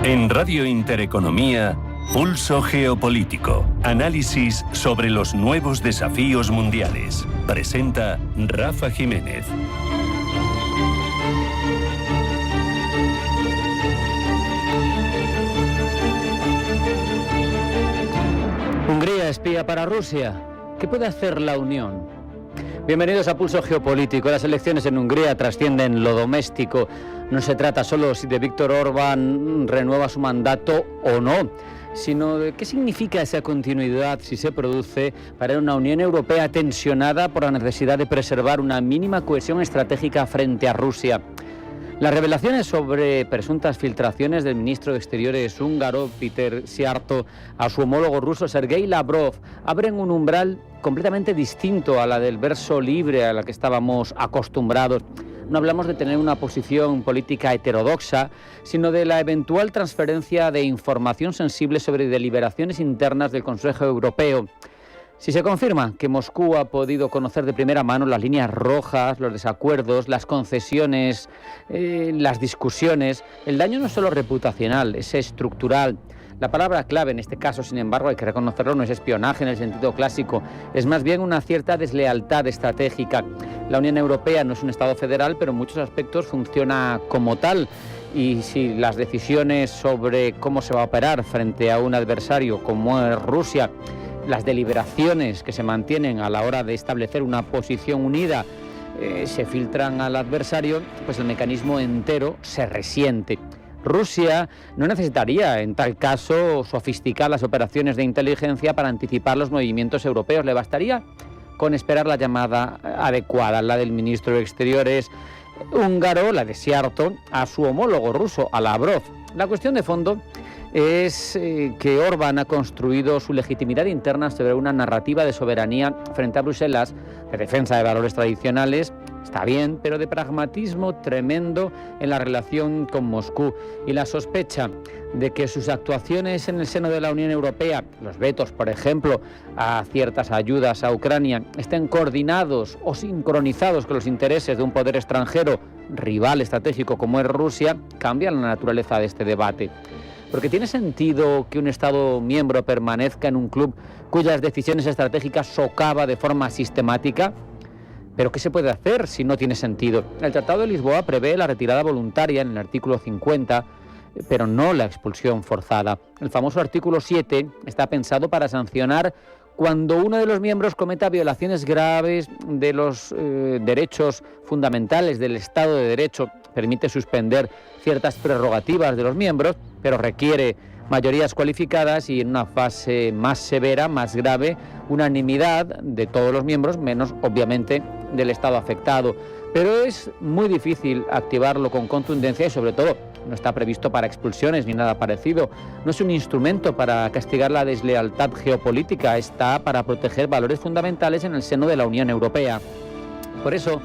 En Radio Intereconomía, Pulso Geopolítico. Análisis sobre los nuevos desafíos mundiales. Presenta Rafa Jiménez. Hungría espía para Rusia. ¿Qué puede hacer la Unión? Bienvenidos a Pulso Geopolítico. Las elecciones en Hungría trascienden lo doméstico. No se trata solo si de Viktor Orbán renueva su mandato o no, sino de qué significa esa continuidad si se produce para una Unión Europea tensionada por la necesidad de preservar una mínima cohesión estratégica frente a Rusia. Las revelaciones sobre presuntas filtraciones del ministro de Exteriores húngaro, Péter Szijjártó, a su homólogo ruso, Sergei Lavrov, abren un umbral completamente distinto a la del verso libre a la que estábamos acostumbrados. No hablamos de tener una posición política heterodoxa, sino de la eventual transferencia de información sensible sobre deliberaciones internas del Consejo Europeo. Si se confirma que Moscú ha podido conocer de primera mano las líneas rojas, los desacuerdos, las concesiones, las discusiones, el daño no es solo reputacional, es estructural. La palabra clave en este caso, sin embargo, hay que reconocerlo, no es espionaje en el sentido clásico, es más bien una cierta deslealtad estratégica. La Unión Europea no es un Estado federal, pero en muchos aspectos funciona como tal. Y si las decisiones sobre cómo se va a operar frente a un adversario como es Rusia, las deliberaciones que se mantienen a la hora de establecer una posición unida se filtran al adversario, pues el mecanismo entero se resiente. Rusia no necesitaría, en tal caso, sofisticar las operaciones de inteligencia para anticipar los movimientos europeos. Le bastaría con esperar la llamada adecuada, la del ministro de Exteriores húngaro, la de Szijjártó, a su homólogo ruso, a Lavrov. La cuestión de fondo es que Orbán ha construido su legitimidad interna sobre una narrativa de soberanía frente a Bruselas, de defensa de valores tradicionales, está bien, pero de pragmatismo tremendo en la relación con Moscú. Y la sospecha de que sus actuaciones en el seno de la Unión Europea, los vetos, por ejemplo, a ciertas ayudas a Ucrania, estén coordinados o sincronizados con los intereses de un poder extranjero, rival estratégico como es Rusia, cambian la naturaleza de este debate. Porque tiene sentido que un Estado miembro permanezca en un club cuyas decisiones estratégicas socava de forma sistemática. ¿Pero qué se puede hacer si no tiene sentido? El Tratado de Lisboa prevé la retirada voluntaria en el artículo 50, pero no la expulsión forzada. El famoso artículo 7 está pensado para sancionar cuando uno de los miembros cometa violaciones graves de los derechos fundamentales del Estado de Derecho, permite suspender ciertas prerrogativas de los miembros, pero requiere mayorías cualificadas y en una fase más severa, más grave, unanimidad de todos los miembros, menos obviamente del Estado afectado. Pero es muy difícil activarlo con contundencia y sobre todo no está previsto para expulsiones ni nada parecido. No es un instrumento para castigar la deslealtad geopolítica, está para proteger valores fundamentales en el seno de la Unión Europea. Por eso,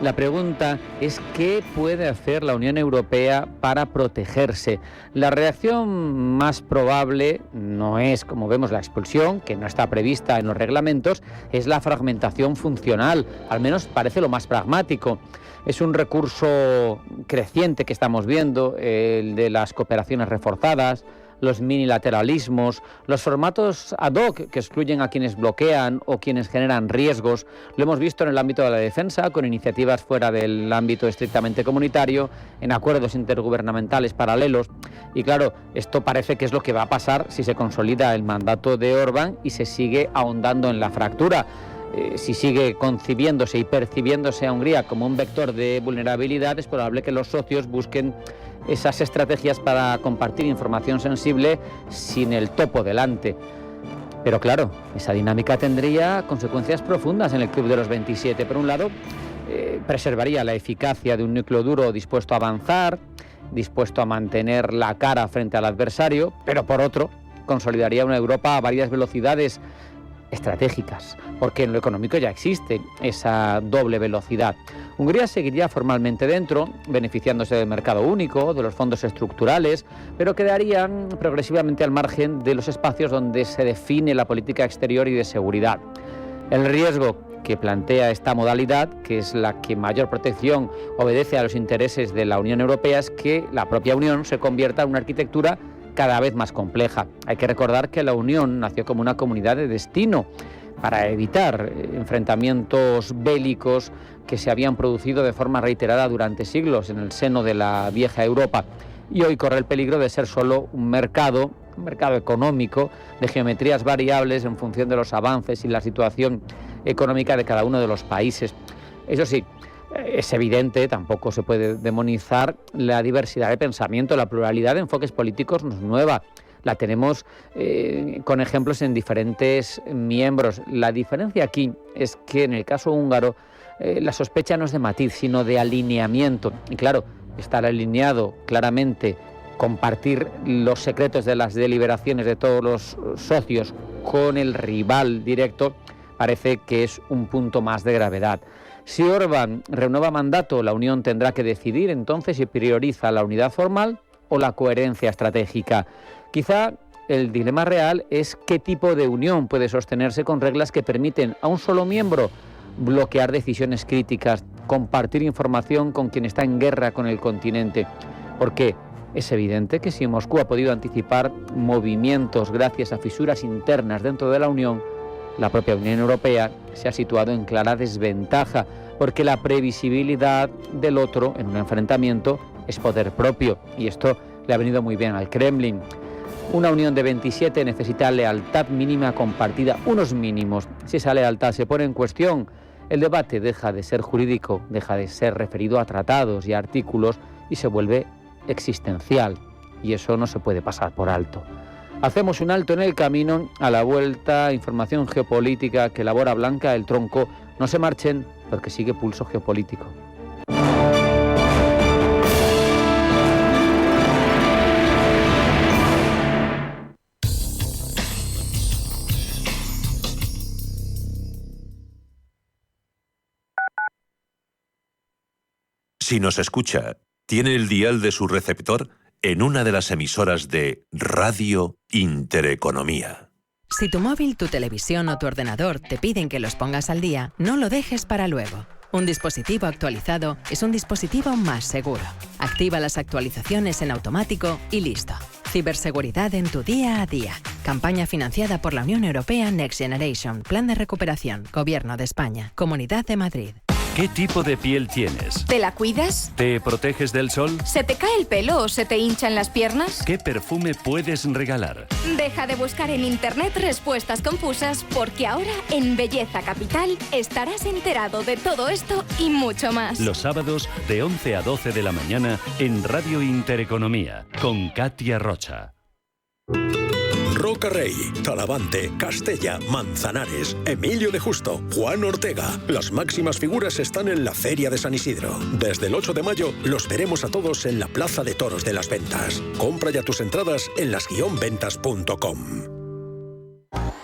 la pregunta es ¿qué puede hacer la Unión Europea para protegerse? La reacción más probable no es, como vemos, la expulsión, que no está prevista en los reglamentos, es la fragmentación funcional, al menos parece lo más pragmático. Es un recurso creciente que estamos viendo, el de las cooperaciones reforzadas, los minilateralismos, los formatos ad hoc que excluyen a quienes bloquean o quienes generan riesgos. Lo hemos visto en el ámbito de la defensa, con iniciativas fuera del ámbito estrictamente comunitario, en acuerdos intergubernamentales paralelos. Y claro, esto parece que es lo que va a pasar si se consolida el mandato de Orbán y se sigue ahondando en la fractura. Si sigue concibiéndose y percibiéndose a Hungría como un vector de vulnerabilidad, es probable que los socios busquen esas estrategias para compartir información sensible sin el topo delante. Pero claro, esa dinámica tendría consecuencias profundas en el Club de los 27. Por un lado, preservaría la eficacia de un núcleo duro dispuesto a avanzar, dispuesto a mantener la cara frente al adversario, pero por otro, consolidaría una Europa a varias velocidades estratégicas, porque en lo económico ya existe esa doble velocidad. Hungría seguiría formalmente dentro, beneficiándose del mercado único, de los fondos estructurales, pero quedarían progresivamente al margen de los espacios donde se define la política exterior y de seguridad. El riesgo que plantea esta modalidad, que es la que mayor protección obedece a los intereses de la Unión Europea, es que la propia Unión se convierta en una arquitectura cada vez más compleja. Hay que recordar que la Unión nació como una comunidad de destino para evitar enfrentamientos bélicos que se habían producido de forma reiterada durante siglos en el seno de la vieja Europa, y hoy corre el peligro de ser solo un mercado económico de geometrías variables en función de los avances y la situación económica de cada uno de los países. Eso sí, es evidente, tampoco se puede demonizar la diversidad de pensamiento, la pluralidad de enfoques políticos no es nueva. La tenemos con ejemplos en diferentes miembros. La diferencia aquí es que en el caso húngaro la sospecha no es de matiz, sino de alineamiento. Y claro, estar alineado claramente, compartir los secretos de las deliberaciones de todos los socios con el rival directo, parece que es un punto más de gravedad. Si Orbán renueva mandato, la Unión tendrá que decidir entonces si prioriza la unidad formal o la coherencia estratégica. Quizá el dilema real es qué tipo de unión puede sostenerse con reglas que permiten a un solo miembro bloquear decisiones críticas, compartir información con quien está en guerra con el continente. Porque es evidente que si Moscú ha podido anticipar movimientos gracias a fisuras internas dentro de la Unión, la propia Unión Europea se ha situado en clara desventaja, porque la previsibilidad del otro en un enfrentamiento es poder propio, y esto le ha venido muy bien al Kremlin. Una unión de 27 necesita lealtad mínima compartida, unos mínimos. Si esa lealtad se pone en cuestión, el debate deja de ser jurídico, deja de ser referido a tratados y a artículos y se vuelve existencial. Y eso no se puede pasar por alto. Hacemos un alto en el camino. A la vuelta, información geopolítica que elabora Blanca del Tronco. No se marchen, porque sigue Pulso Geopolítico. Si nos escucha, tiene el dial de su receptor en una de las emisoras de Radio Intereconomía. Si tu móvil, tu televisión o tu ordenador te piden que los pongas al día, no lo dejes para luego. Un dispositivo actualizado es un dispositivo más seguro. Activa las actualizaciones en automático y listo. Ciberseguridad en tu día a día. Campaña financiada por la Unión Europea Next Generation. Plan de recuperación. Gobierno de España. Comunidad de Madrid. ¿Qué tipo de piel tienes? ¿Te la cuidas? ¿Te proteges del sol? ¿Se te cae el pelo o se te hinchan las piernas? ¿Qué perfume puedes regalar? Deja de buscar en internet respuestas confusas, porque ahora en Belleza Capital estarás enterado de todo esto y mucho más. Los sábados de 11 a 12 de la mañana en Radio Intereconomía con Katia Rocha. Rocarrey, Talavante, Castella, Manzanares, Emilio de Justo, Juan Ortega. Las máximas figuras están en la Feria de San Isidro. Desde el 8 de mayo los veremos a todos en la Plaza de Toros de las Ventas. Compra ya tus entradas en las-ventas.com.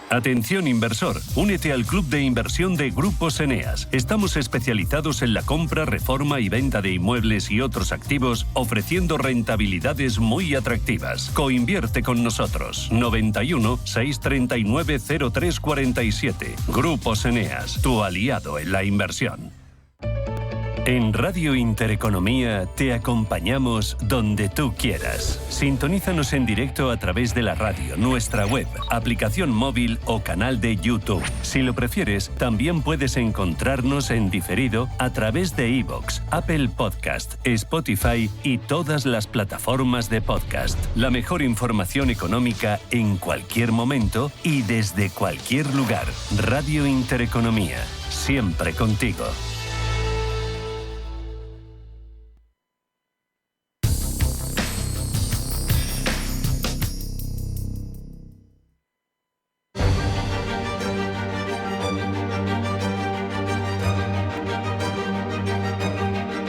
Atención inversor, únete al Club de Inversión de Grupos Eneas. Estamos especializados en la compra, reforma y venta de inmuebles y otros activos, ofreciendo rentabilidades muy atractivas. Coinvierte con nosotros. 91 639 0347. Grupos Eneas, tu aliado en la inversión. En Radio Intereconomía te acompañamos donde tú quieras. Sintonízanos en directo a través de la radio, nuestra web, aplicación móvil o canal de YouTube. Si lo prefieres, también puedes encontrarnos en diferido a través de iVoox, Apple Podcast, Spotify y todas las plataformas de podcast. La mejor información económica en cualquier momento y desde cualquier lugar. Radio Intereconomía, siempre contigo.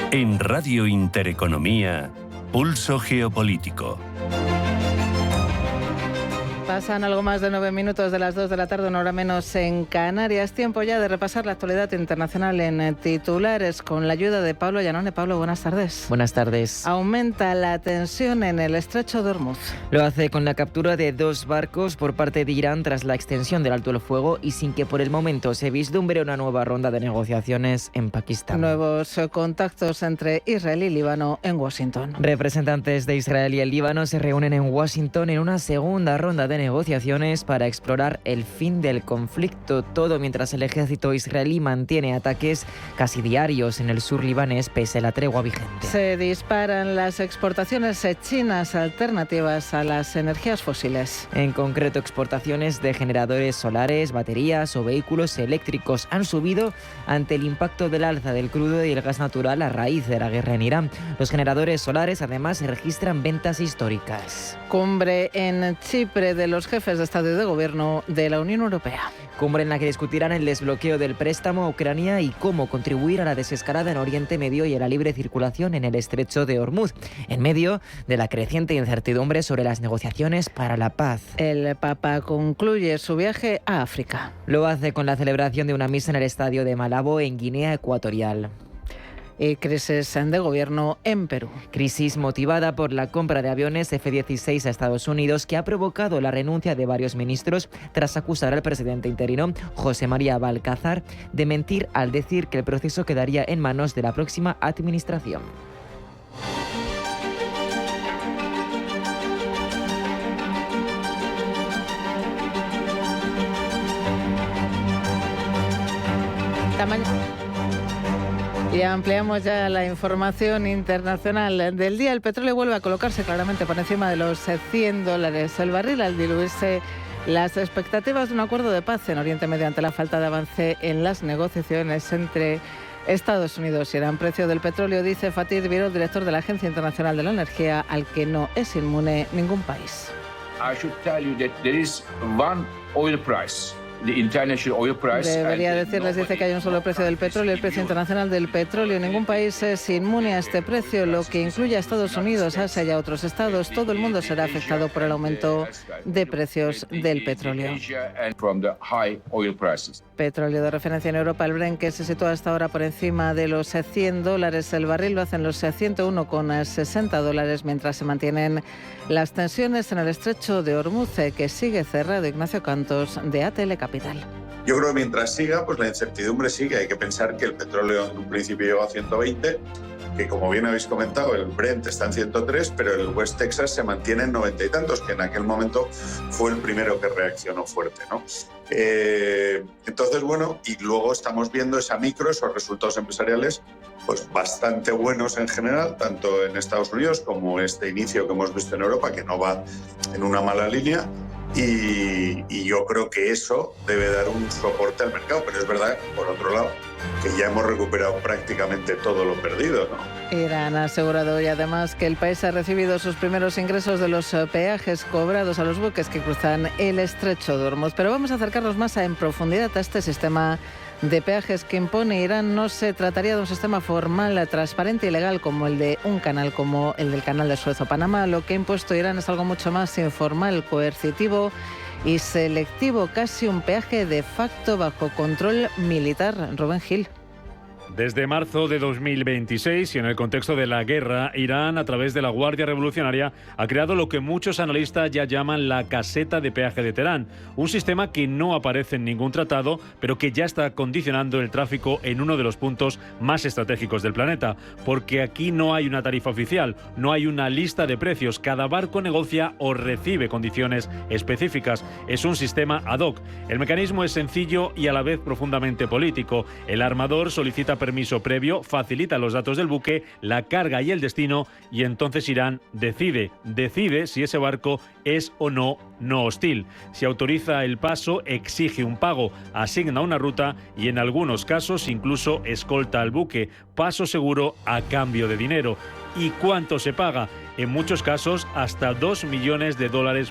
En Radio Intereconomía, Pulso Geopolítico. Pasan algo más de 9 minutos de las 2 de la tarde, una hora menos en Canarias. Tiempo ya de repasar la actualidad internacional en titulares con la ayuda de Pablo Llanone. Pablo, buenas tardes. Buenas tardes. Aumenta la tensión en el estrecho de Hormuz. Lo hace con la captura de 2 barcos por parte de Irán tras la extensión del alto el fuego y sin que por el momento se vislumbre una nueva ronda de negociaciones en Pakistán. Nuevos contactos entre Israel y Líbano en Washington. Representantes de Israel y el Líbano se reúnen en Washington en una segunda ronda de negociaciones para explorar el fin del conflicto, todo mientras el ejército israelí mantiene ataques casi diarios en el sur libanés pese a la tregua vigente. Se disparan las exportaciones chinas alternativas a las energías fósiles. En concreto, exportaciones de generadores solares, baterías o vehículos eléctricos han subido ante el impacto del alza del crudo y el gas natural a raíz de la guerra en Irán. Los generadores solares además registran ventas históricas. Cumbre en Chipre de los jefes de Estado y de Gobierno de la Unión Europea. Cumbre en la que discutirán el desbloqueo del préstamo a Ucrania y cómo contribuir a la desescalada en Oriente Medio y a la libre circulación en el estrecho de Hormuz, en medio de la creciente incertidumbre sobre las negociaciones para la paz. El Papa concluye su viaje a África. Lo hace con la celebración de una misa en el estadio de Malabo, en Guinea Ecuatorial. Y crisis de gobierno en Perú. Crisis motivada por la compra de aviones F-16 a Estados Unidos que ha provocado la renuncia de varios ministros tras acusar al presidente interino, José María Balcázar, de mentir al decir que el proceso quedaría en manos de la próxima administración. Y ampliamos ya la información internacional del día. El petróleo vuelve a colocarse claramente por encima de los $100 el barril al diluirse las expectativas de un acuerdo de paz en Oriente Medio ante la falta de avance en las negociaciones entre Estados Unidos y Irán. Precio del petróleo, dice Fatih Birol, director de la Agencia Internacional de la Energía, al que no es inmune ningún país. I should tell you that there is one oil price. Debería decirles, dice, que hay un solo precio del petróleo, el precio internacional del petróleo. Ningún país es inmune a este precio, lo que incluye a Estados Unidos, Asia y a otros estados. Todo el mundo será afectado por el aumento de precios del petróleo. Petróleo de referencia en Europa, el Brent, que se sitúa hasta ahora por encima de los $100 el barril, lo hacen los $101,60, mientras se mantienen las tensiones en el estrecho de Hormuz, que sigue cerrado. Ignacio Cantos, de ATL Capital. Yo creo que mientras siga, pues la incertidumbre sigue. Hay que pensar que el petróleo en un principio llegó a 120, que como bien habéis comentado, el Brent está en 103, pero el West Texas se mantiene en 90 y tantos, que en aquel momento fue el primero que reaccionó fuerte, ¿no? Entonces, bueno, y luego estamos viendo esos resultados empresariales pues bastante buenos en general, tanto en Estados Unidos como este inicio que hemos visto en Europa, que no va en una mala línea. Y yo creo que eso debe dar un soporte al mercado, pero es verdad, por otro lado, que ya hemos recuperado prácticamente todo lo perdido, ¿no? Irán ha asegurado hoy además que el país ha recibido sus primeros ingresos de los peajes cobrados a los buques que cruzan el estrecho de Hormuz. Pero vamos a acercarnos más en profundidad a este sistema de peajes que impone Irán. No se trataría de un sistema formal, transparente y legal como el de un canal como el del canal de Suez o Panamá. Lo que ha impuesto Irán es algo mucho más informal, coercitivo y selectivo, casi un peaje de facto bajo control militar. Rubén Gil. Desde marzo de 2026 y en el contexto de la guerra, Irán, a través de la Guardia Revolucionaria, ha creado lo que muchos analistas ya llaman la caseta de peaje de Teherán, un sistema que no aparece en ningún tratado, pero que ya está condicionando el tráfico en uno de los puntos más estratégicos del planeta, porque aquí no hay una tarifa oficial, no hay una lista de precios, cada barco negocia o recibe condiciones específicas. Es un sistema ad hoc. El mecanismo es sencillo y a la vez profundamente político. El armador solicita permiso previo, facilita los datos del buque, la carga y el destino, y entonces Irán decide si ese barco es o no hostil. Si autoriza el paso, exige un pago, asigna una ruta y en algunos casos incluso escolta al buque, paso seguro a cambio de dinero. ¿Y cuánto se paga? en muchos casos hasta $2 millones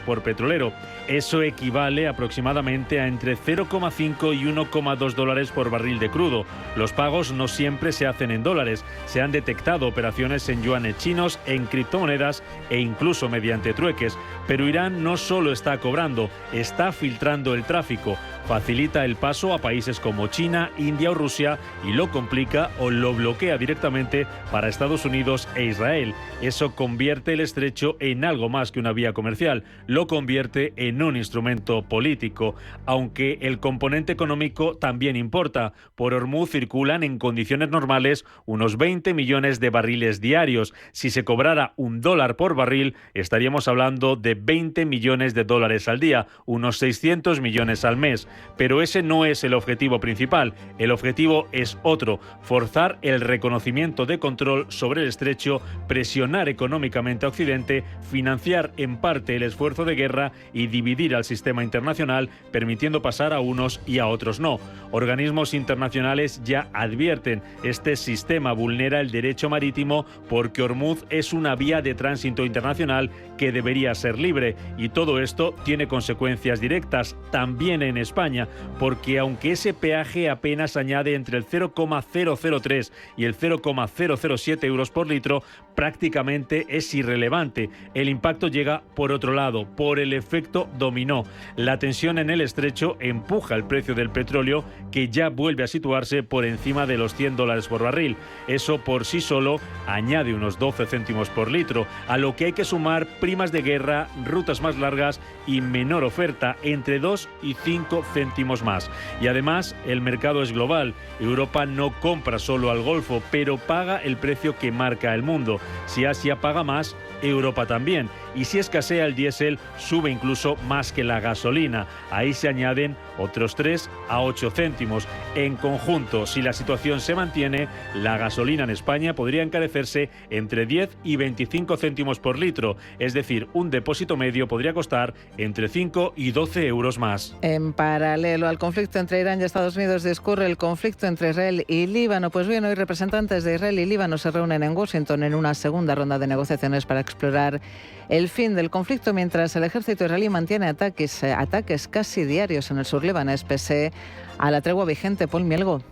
por petrolero. Eso equivale aproximadamente a entre 0,5 y 1,2 dólares por barril de crudo. Los pagos no siempre se hacen en dólares. Se han detectado operaciones en yuanes chinos, en criptomonedas e incluso mediante trueques. Pero Irán no solo está cobrando, está filtrando el tráfico. Facilita el paso a países como China, India o Rusia y lo complica o lo bloquea directamente para Estados Unidos e Israel. Eso convierte el estrecho en algo más que una vía comercial, lo convierte en un instrumento político, aunque el componente económico también importa. Por Hormuz circulan en condiciones normales unos 20 millones de barriles diarios. Si se cobrara $1 por barril, estaríamos hablando de 20 millones de dólares al día, unos 600 millones al mes. Pero ese no es el objetivo principal. El objetivo es otro: forzar el reconocimiento de control sobre el estrecho, presionar económicamente a Occidente, financiar en parte el esfuerzo de guerra y dividir al sistema internacional, permitiendo pasar a unos y a otros no. Organismos internacionales ya advierten: este sistema vulnera el derecho marítimo porque Hormuz es una vía de tránsito internacional que debería ser libre, y todo esto tiene consecuencias directas también en España, porque aunque ese peaje apenas añade entre el 0,003 y el 0,007 euros por litro, prácticamente es irrelevante. El impacto llega por otro lado, por el efecto dominó. La tensión en el estrecho empuja el precio del petróleo, que ya vuelve a situarse por encima de los $100 por barril. Eso por sí solo añade unos 12 céntimos por litro, a lo que hay que sumar primas de guerra, rutas más largas y menor oferta, entre 2 y 5 céntimos más. Y además, el mercado es global. Europa no compra solo al Golfo, pero paga el precio que marca el mundo. Si Asia paga más, Europa también. Y si escasea el diésel, sube incluso más que la gasolina. Ahí se añaden otros 3 a 8 céntimos. En conjunto, si la situación se mantiene, la gasolina en España podría encarecerse entre 10 y 25 céntimos por litro. Es decir, un depósito medio podría costar entre 5 y 12 euros más. En paralelo al conflicto entre Irán y Estados Unidos discurre el conflicto entre Israel y Líbano. Pues bien, hoy representantes de Israel y Líbano se reúnen en Washington en una segunda ronda de negociaciones para explorar el fin del conflicto, mientras el ejército israelí mantiene ataques casi diarios en el sur libanés pese a la tregua vigente. Paul Mielgo.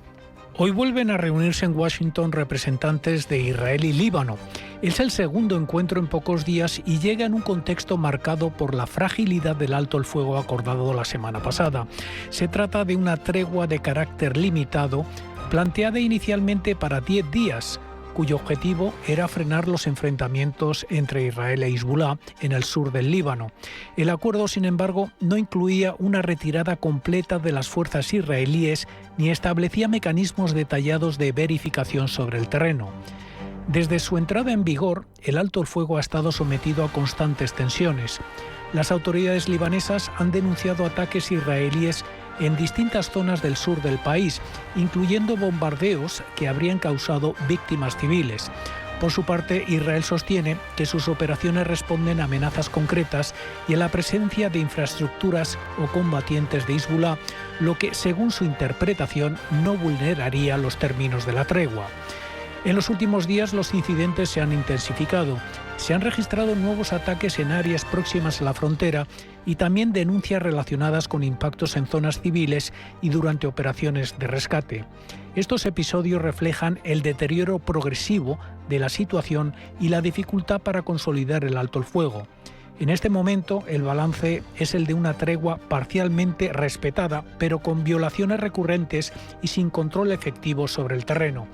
Hoy vuelven a reunirse en Washington representantes de Israel y Líbano. Es el segundo encuentro en pocos días y llega en un contexto marcado por la fragilidad del alto el fuego acordado la semana pasada. Se trata de una tregua de carácter limitado, planteada inicialmente para 10 días, cuyo objetivo era frenar los enfrentamientos entre Israel e Hezbolá en el sur del Líbano. El acuerdo, sin embargo, no incluía una retirada completa de las fuerzas israelíes ni establecía mecanismos detallados de verificación sobre el terreno. Desde su entrada en vigor, el alto el fuego ha estado sometido a constantes tensiones. Las autoridades libanesas han denunciado ataques israelíes en distintas zonas del sur del país, incluyendo bombardeos que habrían causado víctimas civiles. Por su parte, Israel sostiene que sus operaciones responden a amenazas concretas y a la presencia de infraestructuras o combatientes de Hezbolá, lo que, según su interpretación, no vulneraría los términos de la tregua. En los últimos días los incidentes se han intensificado. Se han registrado nuevos ataques en áreas próximas a la frontera y también denuncias relacionadas con impactos en zonas civiles y durante operaciones de rescate. Estos episodios reflejan el deterioro progresivo de la situación y la dificultad para consolidar el alto el fuego. En este momento, el balance es el de una tregua parcialmente respetada, pero con violaciones recurrentes y sin control efectivo sobre el terreno.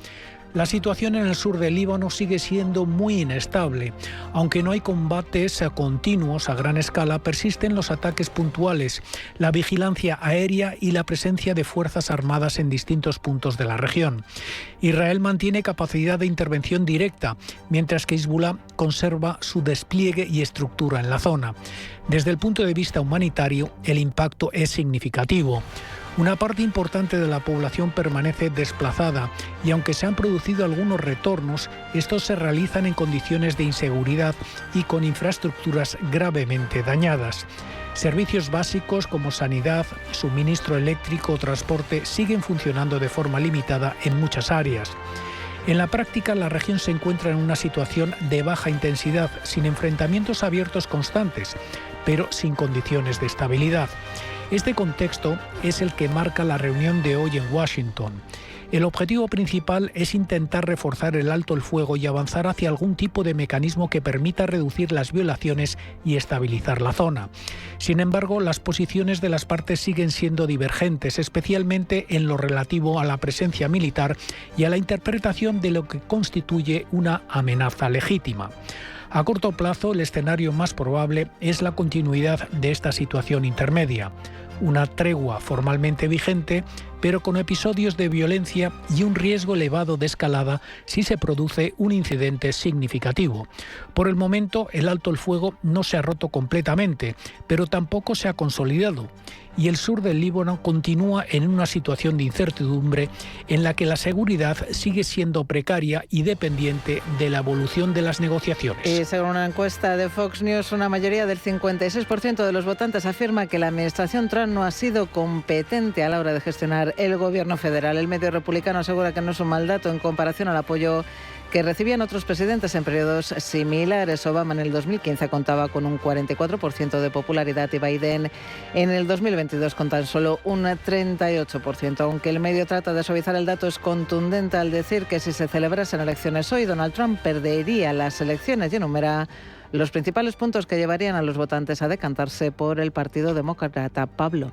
La situación en el sur del Líbano sigue siendo muy inestable. Aunque no hay combates continuos a gran escala, persisten los ataques puntuales, la vigilancia aérea y la presencia de fuerzas armadas en distintos puntos de la región. Israel mantiene capacidad de intervención directa, mientras que Hezbolá conserva su despliegue y estructura en la zona. Desde el punto de vista humanitario, el impacto es significativo. Una parte importante de la población permanece desplazada y aunque se han producido algunos retornos, estos se realizan en condiciones de inseguridad y con infraestructuras gravemente dañadas. Servicios básicos como sanidad, suministro eléctrico o transporte siguen funcionando de forma limitada en muchas áreas. En la práctica, la región se encuentra en una situación de baja intensidad, sin enfrentamientos abiertos constantes, pero sin condiciones de estabilidad. Este contexto es el que marca la reunión de hoy en Washington. El objetivo principal es intentar reforzar el alto el fuego y avanzar hacia algún tipo de mecanismo que permita reducir las violaciones y estabilizar la zona. Sin embargo, las posiciones de las partes siguen siendo divergentes, especialmente en lo relativo a la presencia militar y a la interpretación de lo que constituye una amenaza legítima. A corto plazo, el escenario más probable es la continuidad de esta situación intermedia. Una tregua formalmente vigente, pero con episodios de violencia y un riesgo elevado de escalada si se produce un incidente significativo. Por el momento, el alto el fuego no se ha roto completamente, pero tampoco se ha consolidado. Y el sur del Líbano continúa en una situación de incertidumbre en la que la seguridad sigue siendo precaria y dependiente de la evolución de las negociaciones. Y según una encuesta de Fox News, una mayoría del 56% de los votantes afirma que la administración Trump no ha sido competente a la hora de gestionar el gobierno federal. El medio republicano asegura que no es un mal dato en comparación al apoyo que recibían otros presidentes en periodos similares. Obama en el 2015 contaba con un 44% de popularidad y Biden en el 2022 con tan solo un 38%. Aunque el medio trata de suavizar el dato, es contundente al decir que si se celebrasen elecciones hoy, Donald Trump perdería las elecciones y enumera los principales puntos que llevarían a los votantes a decantarse por el Partido Demócrata. Pablo.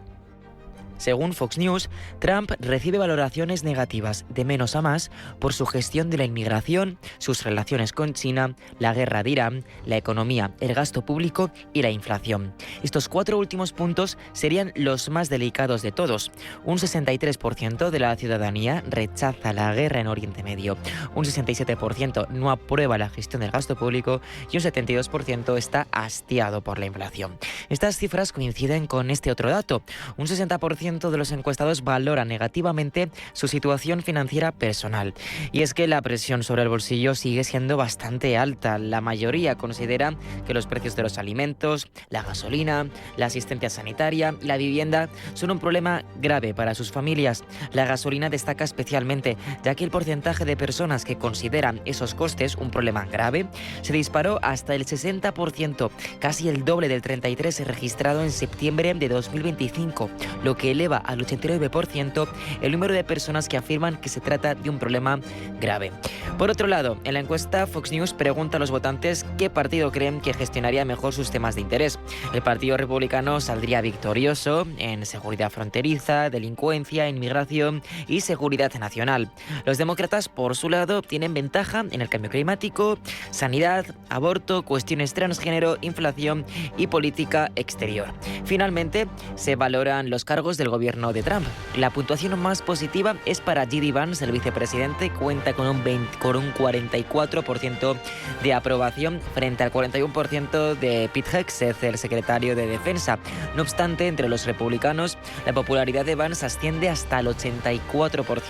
Según Fox News, Trump recibe valoraciones negativas de menos a más por su gestión de la inmigración, sus relaciones con China, la guerra de Irán, la economía, el gasto público y la inflación. Estos 4 últimos puntos serían los más delicados de todos. Un 63% de la ciudadanía rechaza la guerra en Oriente Medio, un 67% no aprueba la gestión del gasto público y un 72% está hastiado por la inflación. Estas cifras coinciden con este otro dato. Un 60% de los encuestados valoran negativamente su situación financiera personal. Y es que la presión sobre el bolsillo sigue siendo bastante alta. La mayoría considera que los precios de los alimentos, la gasolina, la asistencia sanitaria y la vivienda son un problema grave para sus familias. La gasolina destaca especialmente, ya que el porcentaje de personas que consideran esos costes un problema grave se disparó hasta el 60%, casi el doble del 33% registrado en septiembre de 2025, lo que eleva al 89% el número de personas que afirman que se trata de un problema grave. Por otro lado, en la encuesta Fox News pregunta a los votantes qué partido creen que gestionaría mejor sus temas de interés. El Partido Republicano saldría victorioso en seguridad fronteriza, delincuencia, inmigración y seguridad nacional. Los demócratas, por su lado, tienen ventaja en el cambio climático, sanidad, aborto, cuestiones transgénero, inflación y política exterior. Finalmente, se valoran los cargos del gobierno de Trump. La puntuación más positiva es para J.D. Vance, el vicepresidente, cuenta con un 44% de aprobación frente al 41% de Pete Hegseth, el secretario de Defensa. No obstante, entre los republicanos, la popularidad de Vance asciende hasta el 84%.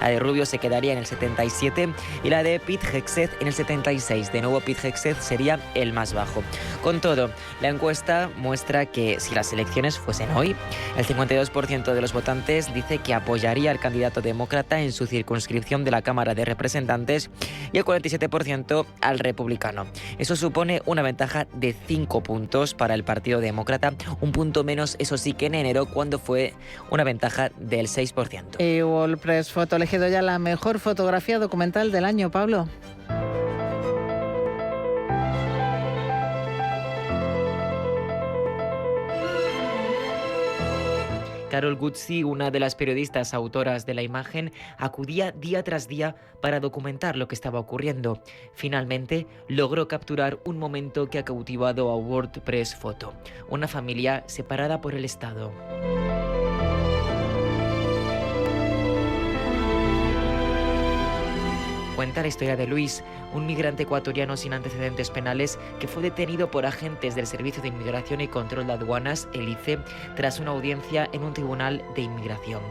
La de Rubio se quedaría en el 77% y la de Pete Hegseth en el 76%. De nuevo, Pete Hegseth sería el más bajo. Con todo, la encuesta muestra que si las elecciones fuesen hoy, el 52% de los votantes dice que apoyaría al candidato demócrata en su circunscripción de la Cámara de Representantes y el 47% al republicano. Eso supone una ventaja de 5 puntos para el Partido Demócrata, un punto menos, eso sí, que en enero, cuando fue una ventaja del 6%. Y World Press Photo ha elegido ya la mejor fotografía documental del año, Pablo. Carol Guzzi, una de las periodistas autoras de la imagen, acudía día tras día para documentar lo que estaba ocurriendo. Finalmente, logró capturar un momento que ha cautivado a World Press Photo: una familia separada por el Estado. Cuenta la historia de Luis, un migrante ecuatoriano sin antecedentes penales que fue detenido por agentes del Servicio de Inmigración y Control de Aduanas, el ICE, tras una audiencia en un tribunal de inmigración.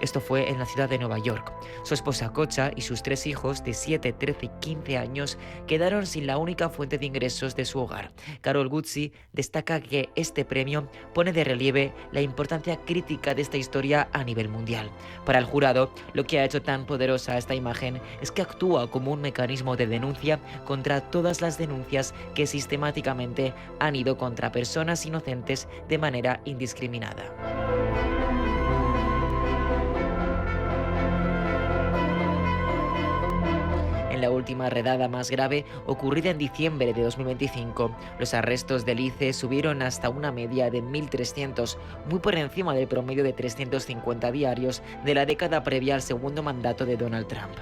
Esto fue en la ciudad de Nueva York. Su esposa Kocha y sus 3 hijos de 7, 13 y 15 años quedaron sin la única fuente de ingresos de su hogar. Carol Guzzi destaca que este premio pone de relieve la importancia crítica de esta historia a nivel mundial. Para el jurado, lo que ha hecho tan poderosa esta imagen es que actúa como un mecanismo de denuncia contra todas las denuncias que sistemáticamente han ido contra personas inocentes de manera indiscriminada. En la última redada más grave, ocurrida en diciembre de 2025, los arrestos del ICE subieron hasta una media de 1.300, muy por encima del promedio de 350 diarios de la década previa al segundo mandato de Donald Trump.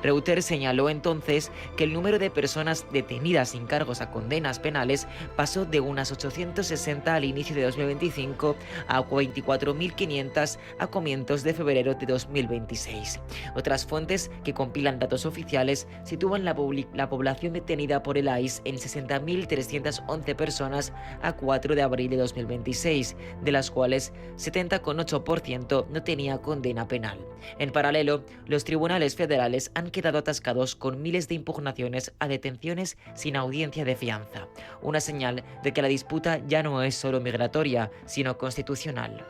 Reuters señaló entonces que el número de personas detenidas sin cargos a condenas penales pasó de unas 860 al inicio de 2025 a 24.500 a comienzos de febrero de 2026. Otras fuentes que compilan datos oficiales sitúan la población detenida por el ICE en 60.311 personas a 4 de abril de 2026, de las cuales 70,8% no tenía condena penal. En paralelo, los tribunales federales han quedado atascados con miles de impugnaciones a detenciones sin audiencia de fianza, una señal de que la disputa ya no es solo migratoria, sino constitucional.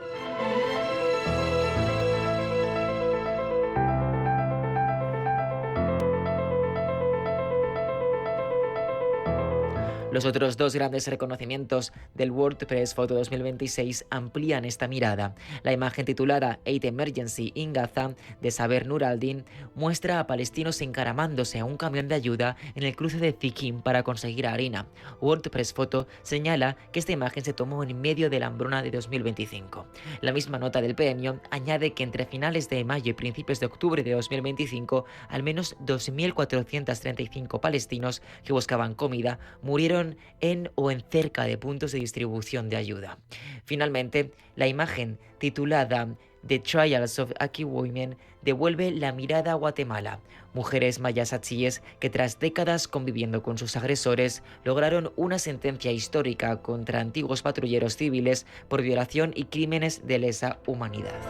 Los otros 2 grandes reconocimientos del World Press Photo 2026 amplían esta mirada. La imagen titulada Aid Emergency in Gaza de Saber Nur al-Din muestra a palestinos encaramándose a un camión de ayuda en el cruce de Zikim para conseguir harina. World Press Photo señala que esta imagen se tomó en medio de la hambruna de 2025. La misma nota del premio añade que entre finales de mayo y principios de octubre de 2025, al menos 2.435 palestinos que buscaban comida murieron en o en cerca de puntos de distribución de ayuda. Finalmente, la imagen titulada The Trials of Aki Women devuelve la mirada a Guatemala. Mujeres mayas achíes que tras décadas conviviendo con sus agresores lograron una sentencia histórica contra antiguos patrulleros civiles por violación y crímenes de lesa humanidad.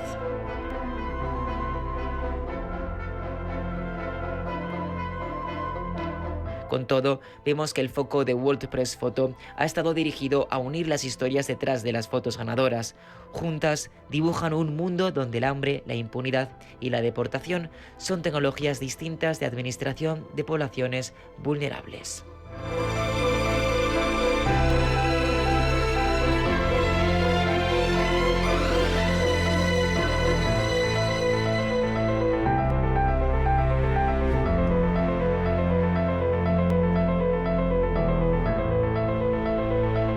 Con todo, vemos que el foco de World Press Photo ha estado dirigido a unir las historias detrás de las fotos ganadoras. Juntas dibujan un mundo donde el hambre, la impunidad y la deportación son tecnologías distintas de administración de poblaciones vulnerables.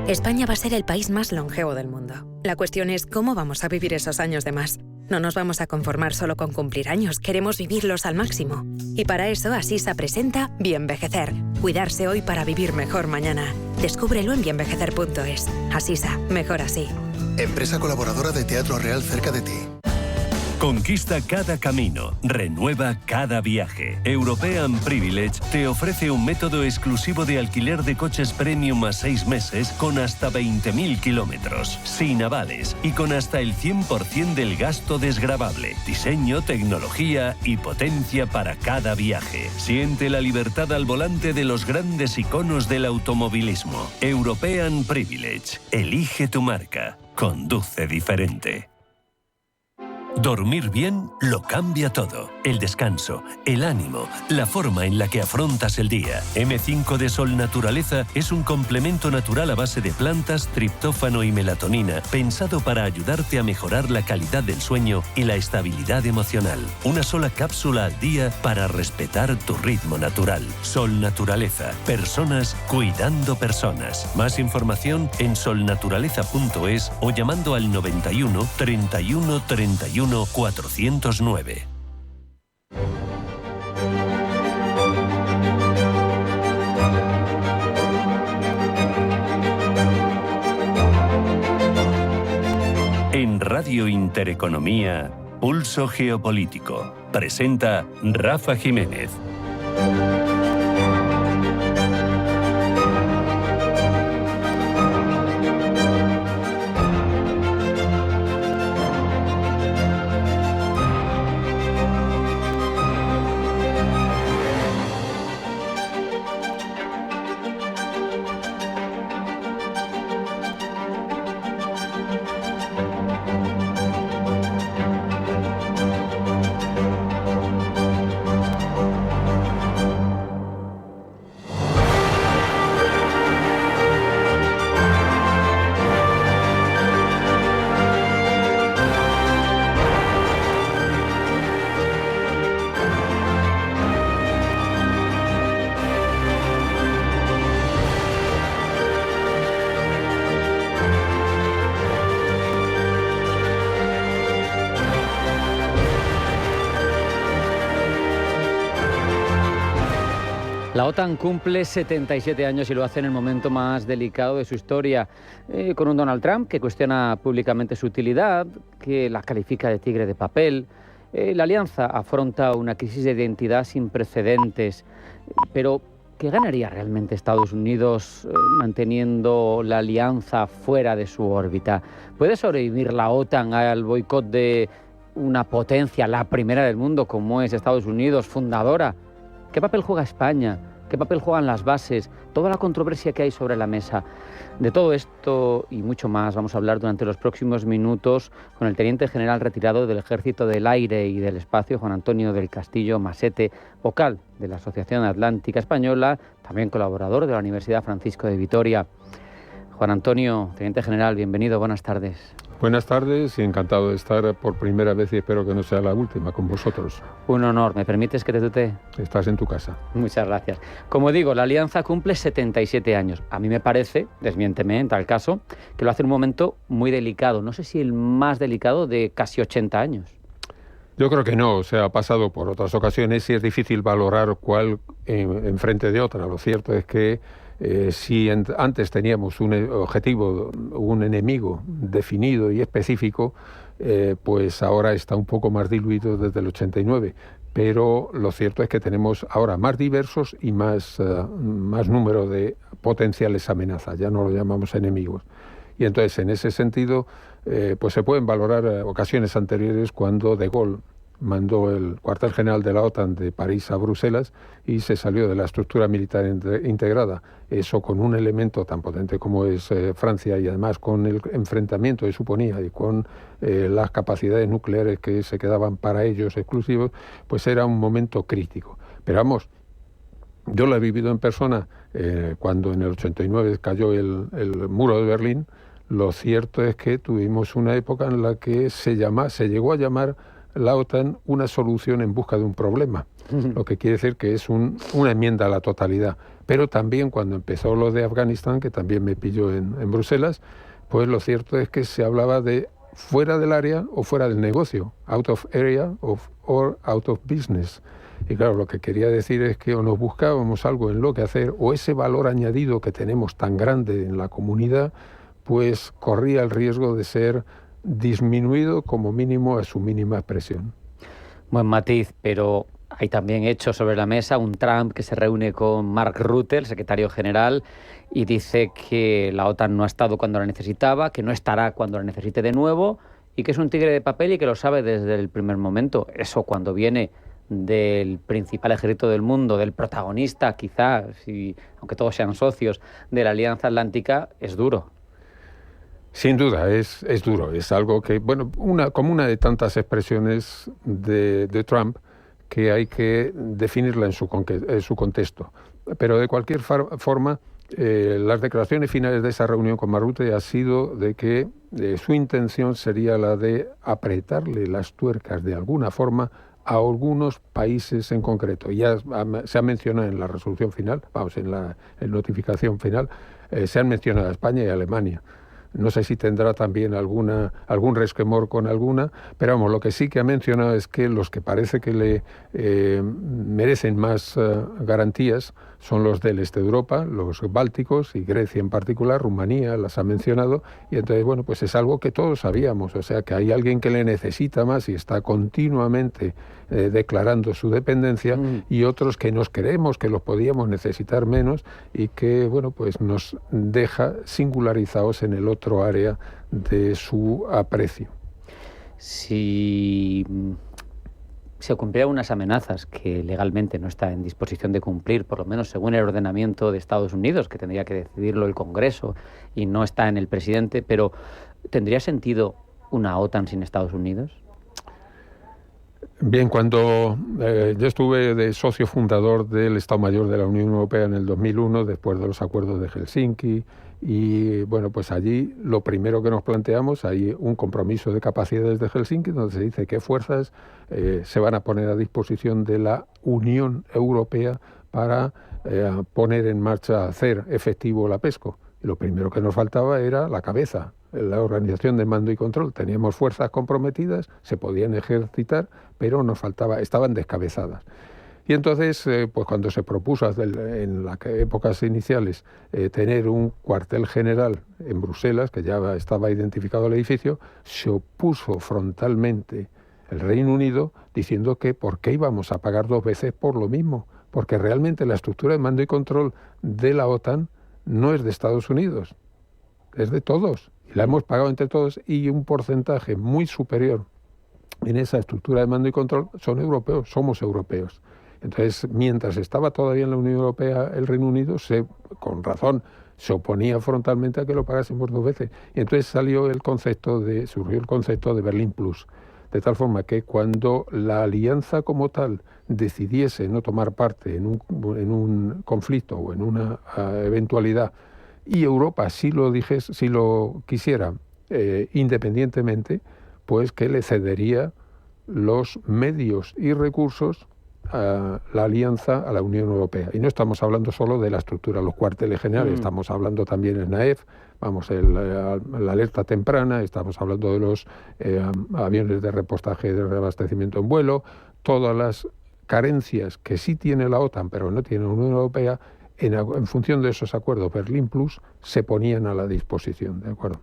España va a ser el país más longevo del mundo. La cuestión es cómo vamos a vivir esos años de más. No nos vamos a conformar solo con cumplir años, queremos vivirlos al máximo. Y para eso Asisa presenta Bienvejecer. Cuidarse hoy para vivir mejor mañana. Descúbrelo en bienvejecer.es. Asisa, mejor así. Empresa colaboradora de Teatro Real cerca de ti. Conquista cada camino, renueva cada viaje. European Privilege te ofrece un método exclusivo de alquiler de coches premium a 6 meses con hasta 20.000 kilómetros, sin avales y con hasta el 100% del gasto desgravable. Diseño, tecnología y potencia para cada viaje. Siente la libertad al volante de los grandes iconos del automovilismo. European Privilege. Elige tu marca. Conduce diferente. Dormir bien lo cambia todo. El descanso, el ánimo, la forma en la que afrontas el día. M5 de Sol Naturaleza es un complemento natural a base de plantas, triptófano y melatonina, pensado para ayudarte a mejorar la calidad del sueño y la estabilidad emocional. Una sola cápsula al día para respetar tu ritmo natural. Sol Naturaleza. Personas cuidando personas. Más información en solnaturaleza.es o llamando al 91 31 31 409. En Radio Intereconomía, Pulso Geopolítico. Presenta Rafa Jiménez. La OTAN cumple 77 años y lo hace en el momento más delicado de su historia, con un Donald Trump que cuestiona públicamente su utilidad, que la califica de tigre de papel. La alianza afronta una crisis de identidad sin precedentes, pero ¿qué ganaría realmente Estados Unidos manteniendo la alianza fuera de su órbita? ¿Puede sobrevivir la OTAN al boicot de una potencia, la primera del mundo, como es Estados Unidos, fundadora? ¿Qué papel juega España? ¿Qué papel juegan las bases? Toda la controversia que hay sobre la mesa. De todo esto y mucho más vamos a hablar durante los próximos minutos con el teniente general retirado del Ejército del Aire y del Espacio, Juan Antonio del Castillo Masete, vocal de la Asociación Atlántica Española, también colaborador de la Universidad Francisco de Vitoria. Juan Antonio, teniente general, bienvenido, buenas tardes. Buenas tardes y encantado de estar por primera vez y espero que no sea la última con vosotros. Un honor. ¿Me permites que te tutee? Estás en tu casa. Muchas gracias. Como digo, la alianza cumple 77 años. A mí me parece, desmiénteme en tal caso, que lo hace en un momento muy delicado. No sé si el más delicado de casi 80 años. Yo creo que no, ha pasado por otras ocasiones y es difícil valorar cuál en frente de otra. Lo cierto es que si antes teníamos un objetivo, un enemigo definido y específico, pues ahora está un poco más diluido desde el 89. Pero lo cierto es que tenemos ahora más diversos y más número de potenciales amenazas. Ya no lo llamamos enemigos. Y entonces, en ese sentido, pues se pueden valorar ocasiones anteriores cuando De Gaulle mandó el cuartel general de la OTAN de París a Bruselas y se salió de la estructura militar integrada. Eso con un elemento tan potente como es Francia y además con el enfrentamiento que suponía y con las capacidades nucleares que se quedaban para ellos exclusivos, pues era un momento crítico. Pero vamos, yo lo he vivido en persona cuando en el 89 cayó el muro de Berlín. Lo cierto es que tuvimos una época en la que se llegó a llamar la OTAN una solución en busca de un problema, lo que quiere decir que es una enmienda a la totalidad. Pero también cuando empezó lo de Afganistán, que también me pilló en Bruselas, pues lo cierto es que se hablaba de fuera del área o fuera del negocio, out of area or out of business. Y claro, lo que quería decir es que o nos buscábamos algo en lo que hacer, o ese valor añadido que tenemos tan grande en la comunidad, pues corría el riesgo de ser disminuido como mínimo a su mínima expresión. Buen matiz, pero hay también hechos sobre la mesa, un Trump que se reúne con Mark Rutte, el secretario general, y dice que la OTAN no ha estado cuando la necesitaba, que no estará cuando la necesite de nuevo, y que es un tigre de papel y que lo sabe desde el primer momento. Eso cuando viene del principal ejército del mundo, del protagonista quizás, aunque todos sean socios, de la Alianza Atlántica, es duro. Sin duda, es duro. Es algo que, como una de tantas expresiones de Trump que hay que definirla en su contexto. Pero de cualquier forma, las declaraciones finales de esa reunión con Rutte ha sido de que su intención sería la de apretarle las tuercas de alguna forma a algunos países en concreto. Ya se ha mencionado en la resolución final, en la notificación final, se han mencionado a España y a Alemania. No sé si tendrá también algún resquemor con alguna, pero vamos, lo que sí que ha mencionado es que los que parece que le merecen más garantías son los del este de Europa, los bálticos y Grecia en particular, Rumanía las ha mencionado, y entonces, pues es algo que todos sabíamos, o sea, que hay alguien que le necesita más y está continuamente declarando su dependencia, y otros que nos creemos que los podíamos necesitar menos y que, pues nos deja singularizados en el otro área de su aprecio. Si se cumplieran unas amenazas que legalmente no está en disposición de cumplir, por lo menos según el ordenamiento de Estados Unidos, que tendría que decidirlo el Congreso y no está en el presidente, pero ¿tendría sentido una OTAN sin Estados Unidos? Bien, cuando yo estuve de socio fundador del Estado Mayor de la Unión Europea en el 2001, después de los acuerdos de Helsinki, y pues allí lo primero que nos planteamos, hay un compromiso de capacidades de Helsinki, donde se dice qué fuerzas se van a poner a disposición de la Unión Europea para poner en marcha, hacer efectivo la PESCO. Y lo primero que nos faltaba era la cabeza, la organización de mando y control. Teníamos fuerzas comprometidas, se podían ejercitar, pero nos faltaba, estaban descabezadas. Y entonces, pues cuando se propuso en las épocas iniciales tener un cuartel general en Bruselas, que ya estaba identificado el edificio, se opuso frontalmente el Reino Unido diciendo que ¿por qué íbamos a pagar 2 veces por lo mismo? Porque realmente la estructura de mando y control de la OTAN no es de Estados Unidos, es de todos. Y la hemos pagado entre todos y un porcentaje muy superior en esa estructura de mando y control son europeos, somos europeos. Entonces, mientras estaba todavía en la Unión Europea el Reino Unido, con razón, se oponía frontalmente a que lo pagásemos 2 veces. Y entonces surgió el concepto de Berlín Plus. De tal forma que cuando la alianza como tal decidiese no tomar parte en un conflicto o en una eventualidad, y Europa si lo quisiera independientemente, pues que le cedería los medios y recursos a la alianza, a la Unión Europea. Y no estamos hablando solo de la estructura, los cuarteles generales, estamos hablando también del NAEF, la alerta temprana, estamos hablando de los aviones de repostaje de reabastecimiento en vuelo, todas las carencias que sí tiene la OTAN, pero no tiene la Unión Europea, en función de esos acuerdos Berlín Plus, se ponían a la disposición, ¿de acuerdo?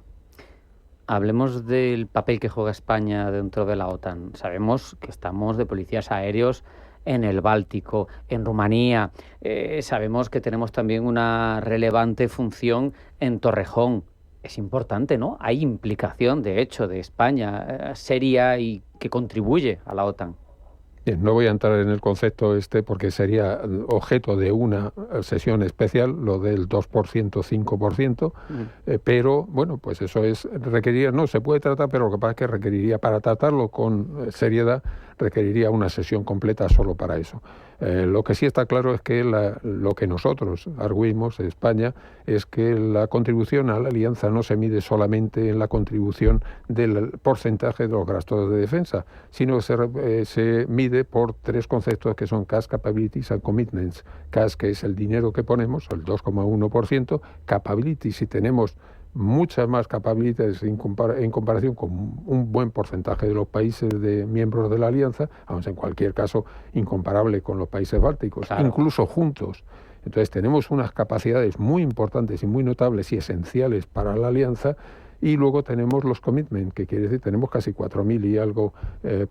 Hablemos del papel que juega España dentro de la OTAN. Sabemos que estamos de policías aéreos en el Báltico, en Rumanía. Sabemos que tenemos también una relevante función en Torrejón. Es importante, ¿no? Hay implicación, de hecho, de España seria y que contribuye a la OTAN. Bien, no voy a entrar en el concepto porque sería objeto de una sesión especial, lo del 2%, 5%, pero bueno, pues eso se puede tratar, pero lo que pasa es que requeriría, para tratarlo con seriedad, requeriría una sesión completa solo para eso. Lo que sí está claro es que lo que nosotros arguimos en España es que la contribución a la alianza no se mide solamente en la contribución del porcentaje de los gastos de defensa, sino que se mide por 3 conceptos que son Cash, Capabilities and Commitments. Cash, que es el dinero que ponemos, el 2,1%, Capabilities, si tenemos muchas más capacidades en comparación con un buen porcentaje de los países miembros de la alianza, aunque en cualquier caso incomparable con los países bálticos, claro, incluso juntos. Entonces tenemos unas capacidades muy importantes y muy notables y esenciales para la alianza. Y luego tenemos los commitments, que quiere decir tenemos casi 4.000 y algo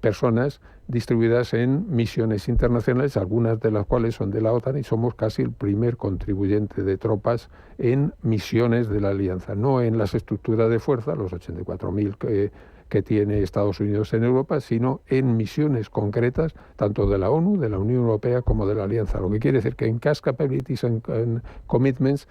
personas distribuidas en misiones internacionales, algunas de las cuales son de la OTAN, y somos casi el primer contribuyente de tropas en misiones de la alianza, no en las estructuras de fuerza, los 84.000 que tiene Estados Unidos en Europa, sino en misiones concretas, tanto de la ONU, de la Unión Europea, como de la alianza. Lo que quiere decir que en Cash, Capabilities and Commitments,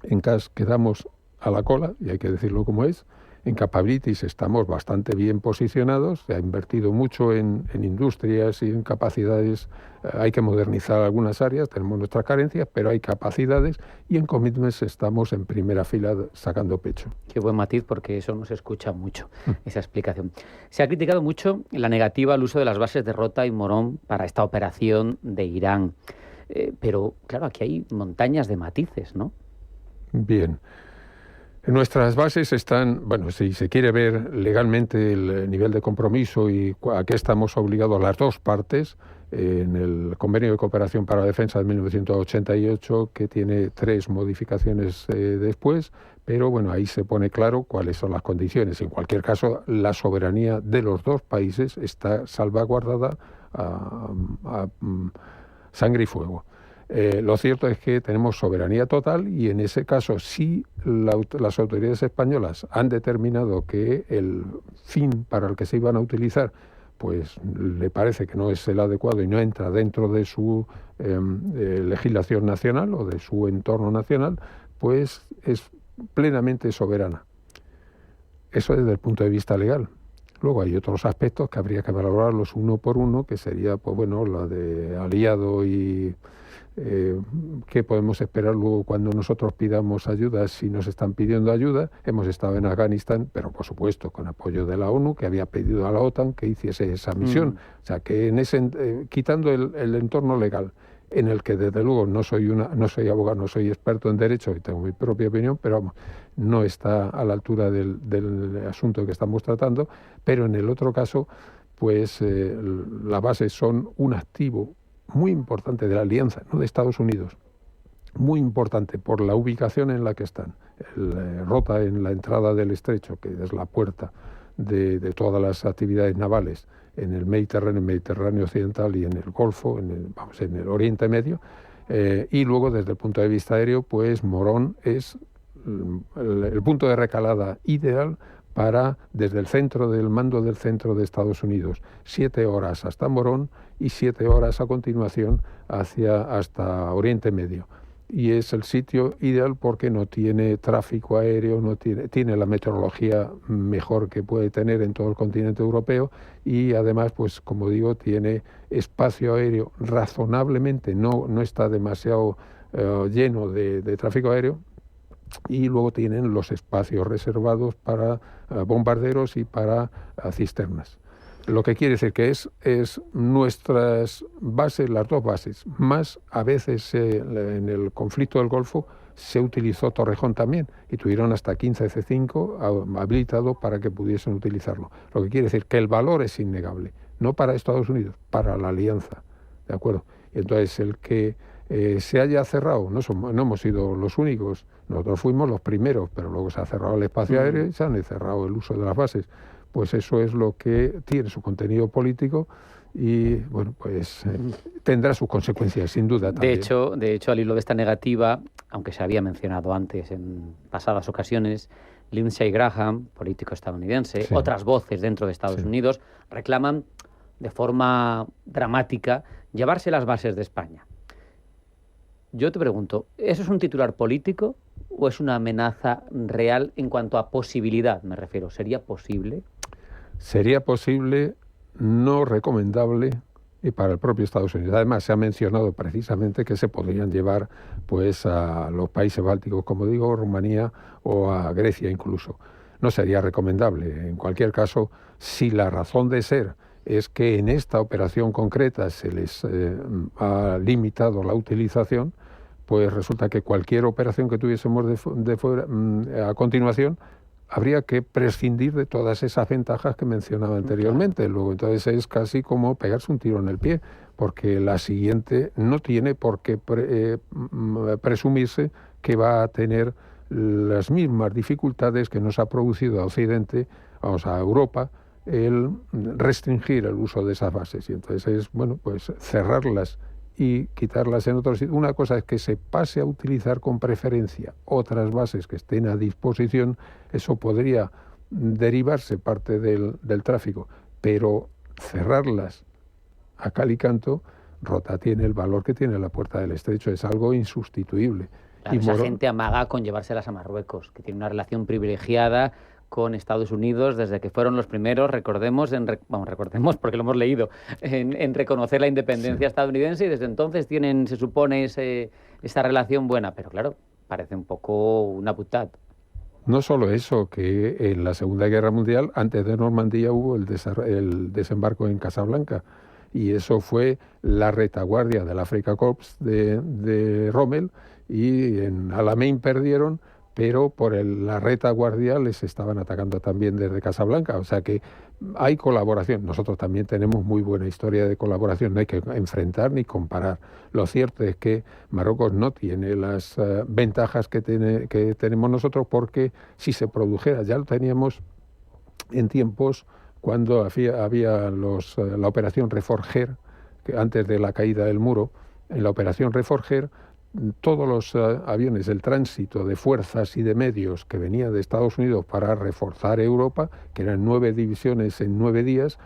en Cash quedamos a la cola, y hay que decirlo como es. En Capabilities estamos bastante bien posicionados, se ha invertido mucho en industrias y en capacidades, hay que modernizar algunas áreas, tenemos nuestras carencias, pero hay capacidades, y en Commitments estamos en primera fila sacando pecho. Qué buen matiz, porque eso no se escucha mucho, esa explicación. Se ha criticado mucho la negativa al uso de las bases de Rota y Morón para esta operación de Irán, pero claro, aquí hay montañas de matices, ¿no? Bien. Nuestras bases están, si se quiere ver legalmente el nivel de compromiso y a qué estamos obligados las dos partes, en el Convenio de Cooperación para la Defensa de 1988, que tiene 3 modificaciones después, pero ahí se pone claro cuáles son las condiciones. En cualquier caso, la soberanía de los 2 países está salvaguardada a sangre y fuego. Lo cierto es que tenemos soberanía total, y en ese caso, si las autoridades españolas han determinado que el fin para el que se iban a utilizar pues le parece que no es el adecuado y no entra dentro de su legislación nacional o de su entorno nacional, pues es plenamente soberana. Eso desde el punto de vista legal. Luego hay otros aspectos que habría que valorarlos uno por uno, que sería la de aliado y qué podemos esperar luego cuando nosotros pidamos ayuda, si nos están pidiendo ayuda. Hemos estado en Afganistán, pero por supuesto con apoyo de la ONU, que había pedido a la OTAN que hiciese esa misión. O sea que quitando el entorno legal, en el que desde luego no soy abogado, no soy experto en derecho y tengo mi propia opinión, pero no está a la altura del asunto que estamos tratando. Pero en el otro caso, pues las bases son un activo muy importante de la alianza, no de Estados Unidos, muy importante por la ubicación en la que están. Rota en la entrada del estrecho, que es la puerta de todas las actividades navales en el Mediterráneo occidental y en el Golfo, en el Oriente Medio, y luego desde el punto de vista aéreo, pues Morón es el punto de recalada ideal para, desde el centro del mando del centro de Estados Unidos, 7 horas hasta Morón y 7 horas a continuación hasta Oriente Medio. Y es el sitio ideal porque no tiene tráfico aéreo, tiene la meteorología mejor que puede tener en todo el continente europeo, y además, pues como digo, tiene espacio aéreo razonablemente, no está demasiado lleno de tráfico aéreo, y luego tienen los espacios reservados para bombarderos y para cisternas. Lo que quiere decir que es nuestras bases, las dos bases, más a veces en el conflicto del Golfo se utilizó Torrejón también, y tuvieron hasta 15 C-5 habilitado para que pudiesen utilizarlo. Lo que quiere decir que el valor es innegable, no para Estados Unidos, para la alianza, ¿de acuerdo? Y entonces el que se haya cerrado, no hemos sido los únicos, nosotros fuimos los primeros, pero luego se ha cerrado el espacio aéreo y se han cerrado el uso de las bases. Pues eso es lo que tiene su contenido político y, bueno, pues tendrá sus consecuencias, sin duda. También. De hecho, al hilo de esta negativa, aunque se había mencionado antes en pasadas ocasiones, Lindsey Graham, político estadounidense, otras voces dentro de Estados Unidos, reclaman de forma dramática llevarse las bases de España. Yo te pregunto, ¿eso es un titular político o es una amenaza real en cuanto a posibilidad, me refiero? ¿Sería posible? Sería posible, no recomendable, y para el propio Estados Unidos. Además, se ha mencionado precisamente que se podrían llevar pues a los países bálticos, como digo, Rumanía o a Grecia incluso. No sería recomendable. En cualquier caso, si la razón de ser es que en esta operación concreta se les ha limitado la utilización, pues resulta que cualquier operación que tuviésemos a continuación habría que prescindir de todas esas ventajas que mencionaba anteriormente. Luego, entonces es casi como pegarse un tiro en el pie, porque la siguiente no tiene por qué presumirse que va a tener las mismas dificultades que nos ha producido a Occidente, a Europa, el restringir el uso de esas bases. Y entonces es, bueno, pues cerrarlas y quitarlas en otros sitios. Una cosa es que se pase a utilizar con preferencia otras bases que estén a disposición, eso podría derivarse parte del tráfico, pero cerrarlas a cal y canto, Rota tiene el valor que tiene la puerta del estrecho, es algo insustituible. Claro, y esa gente amaga con llevárselas a Marruecos, que tiene una relación privilegiada con Estados Unidos desde que fueron los primeros, recordemos porque lo hemos leído, en reconocer la independencia estadounidense, y desde entonces tienen, se supone, esa relación buena, pero claro, parece un poco una butad. No solo eso, que en la Segunda Guerra Mundial, antes de Normandía, hubo el desembarco en Casablanca, y eso fue la retaguardia del Afrika Korps de Rommel, y en Alamein perdieron, pero por la retaguardia les estaban atacando también desde Casablanca. O sea que hay colaboración. Nosotros también tenemos muy buena historia de colaboración, no hay que enfrentar ni comparar. Lo cierto es que Marruecos no tiene las ventajas que tenemos nosotros, porque si se produjera, ya lo teníamos en tiempos cuando había la operación Reforger, que antes de la caída del muro, en la operación Reforger, todos los aviones, el tránsito de fuerzas y de medios que venían de Estados Unidos para reforzar Europa, que eran 9 divisiones en 9 días,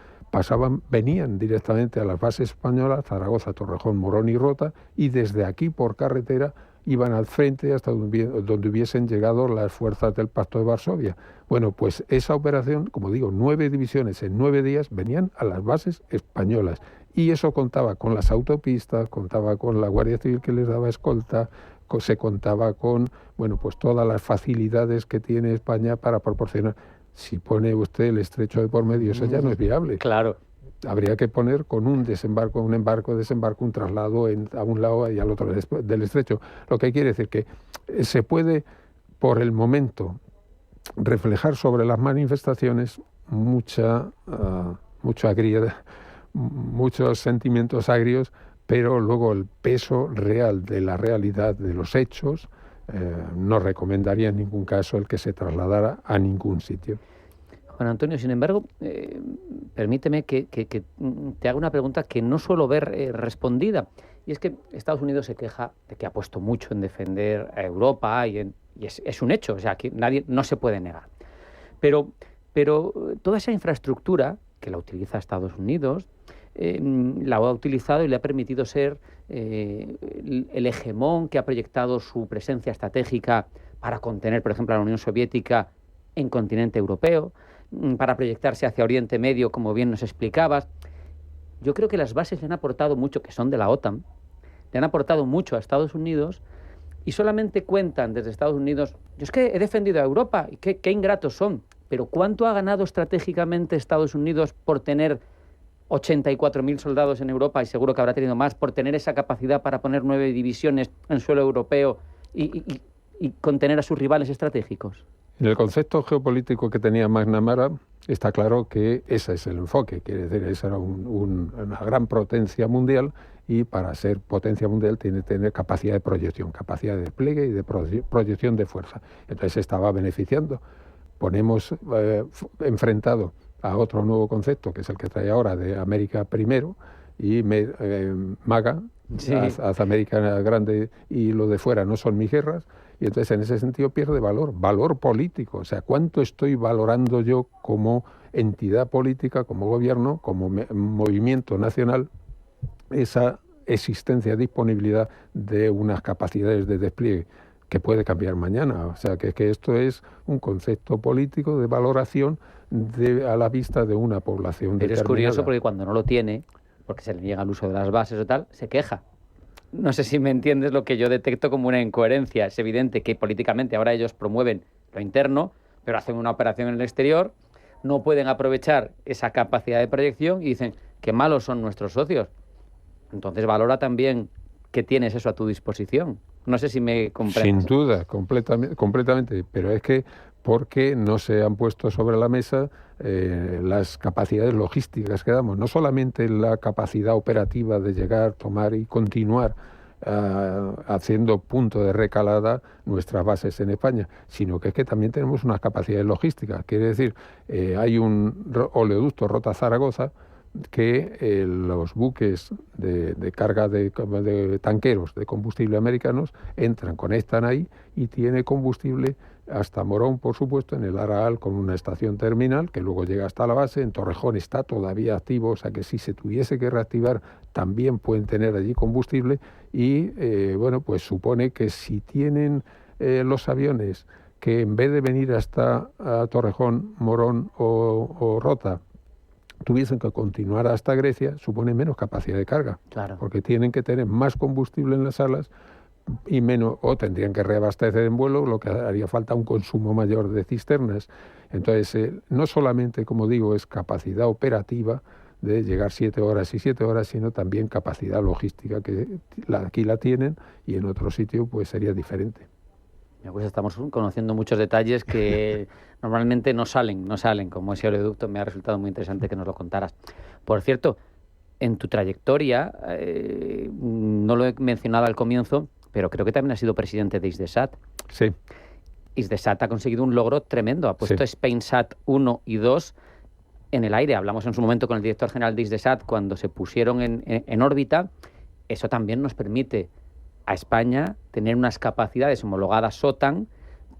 venían directamente a las bases españolas, Zaragoza, Torrejón, Morón y Rota, y desde aquí por carretera iban al frente hasta donde hubiesen llegado las fuerzas del Pacto de Varsovia. Bueno, pues esa operación, como digo, 9 divisiones en 9 días venían a las bases españolas. Y eso contaba con las autopistas, contaba con la Guardia Civil que les daba escolta, se contaba con, bueno, pues todas las facilidades que tiene España para proporcionar. Si pone usted el estrecho de por medio, eso ya no es viable. Claro. Habría que poner con un embarco, desembarco, un traslado a un lado y al otro del estrecho. Lo que quiere decir que se puede, por el momento, reflejar sobre las manifestaciones muchos sentimientos agrios, pero luego el peso real de la realidad de los hechos no recomendaría en ningún caso el que se trasladara a ningún sitio. Juan Antonio, sin embargo, permíteme que te haga una pregunta que no suelo ver respondida. Y es que Estados Unidos se queja de que ha puesto mucho en defender a Europa y es un hecho, o sea, que nadie no se puede negar. Pero toda esa infraestructura que la utiliza Estados Unidos, la ha utilizado y le ha permitido ser el hegemón que ha proyectado su presencia estratégica para contener, por ejemplo, a la Unión Soviética en continente europeo, para proyectarse hacia Oriente Medio, como bien nos explicabas. Yo creo que las bases le han aportado mucho, que son de la OTAN, le han aportado mucho a Estados Unidos y solamente cuentan desde Estados Unidos, yo es que he defendido a Europa y qué ingratos son, pero ¿cuánto ha ganado estratégicamente Estados Unidos por tener 84.000 soldados en Europa, y seguro que habrá tenido más, por tener esa capacidad para poner 9 divisiones en suelo europeo y contener a sus rivales estratégicos? En el concepto geopolítico que tenía McNamara está claro que ese es el enfoque, quiere decir, esa era una gran potencia mundial y para ser potencia mundial tiene que tener capacidad de proyección, capacidad de despliegue y de proyección de fuerza. Entonces se estaba beneficiando. Ponemos enfrentado a otro nuevo concepto, que es el que trae ahora de América primero y MAGA, sí. Haz América grande y lo de fuera no son mis guerras. Y entonces en ese sentido pierde valor político. O sea, ¿cuánto estoy valorando yo como entidad política, como gobierno, como movimiento nacional, esa existencia, disponibilidad de unas capacidades de despliegue que puede cambiar mañana? O sea, que esto es un concepto político de valoración a la vista de una población determinada. Pero es curioso porque cuando no lo tiene, porque se le niega el uso de las bases o tal, se queja. No sé si me entiendes lo que yo detecto como una incoherencia. Es evidente que políticamente ahora ellos promueven lo interno, pero hacen una operación en el exterior, no pueden aprovechar esa capacidad de proyección y dicen qué malos son nuestros socios. Entonces valora también que tienes eso a tu disposición. No sé si me comprendes. Sin duda, completamente. Pero es que porque no se han puesto sobre la mesa las capacidades logísticas que damos, no solamente la capacidad operativa de llegar, tomar y continuar haciendo punto de recalada nuestras bases en España, sino que es que también tenemos unas capacidades logísticas. Quiere decir, hay un oleoducto Rota-Zaragoza que los buques de carga de tanqueros de combustible americanos entran, conectan ahí y tiene combustible hasta Morón, por supuesto, en el Araal con una estación terminal que luego llega hasta la base. En Torrejón está todavía activo, o sea que si se tuviese que reactivar también pueden tener allí combustible y bueno, pues supone que si tienen los aviones que en vez de venir hasta Torrejón, Morón o Rota tuviesen que continuar hasta Grecia, supone menos capacidad de carga, claro, porque tienen que tener más combustible en las alas y menos, o tendrían que reabastecer en vuelo, lo que haría falta un consumo mayor de cisternas. Entonces, no solamente, como digo, es capacidad operativa de llegar 7 horas y 7 horas, sino también capacidad logística, que aquí la tienen y en otro sitio pues sería diferente. Pues estamos conociendo muchos detalles que normalmente no salen, como ese oleoducto. Me ha resultado muy interesante que nos lo contaras. Por cierto, en tu trayectoria, no lo he mencionado al comienzo, pero creo que también has sido presidente de Hisdesat. Sí. Hisdesat ha conseguido un logro tremendo, ha puesto Spainsat 1 y 2 en el aire. Hablamos en su momento con el director general de Hisdesat cuando se pusieron en órbita. Eso también nos permite a España tener unas capacidades homologadas OTAN,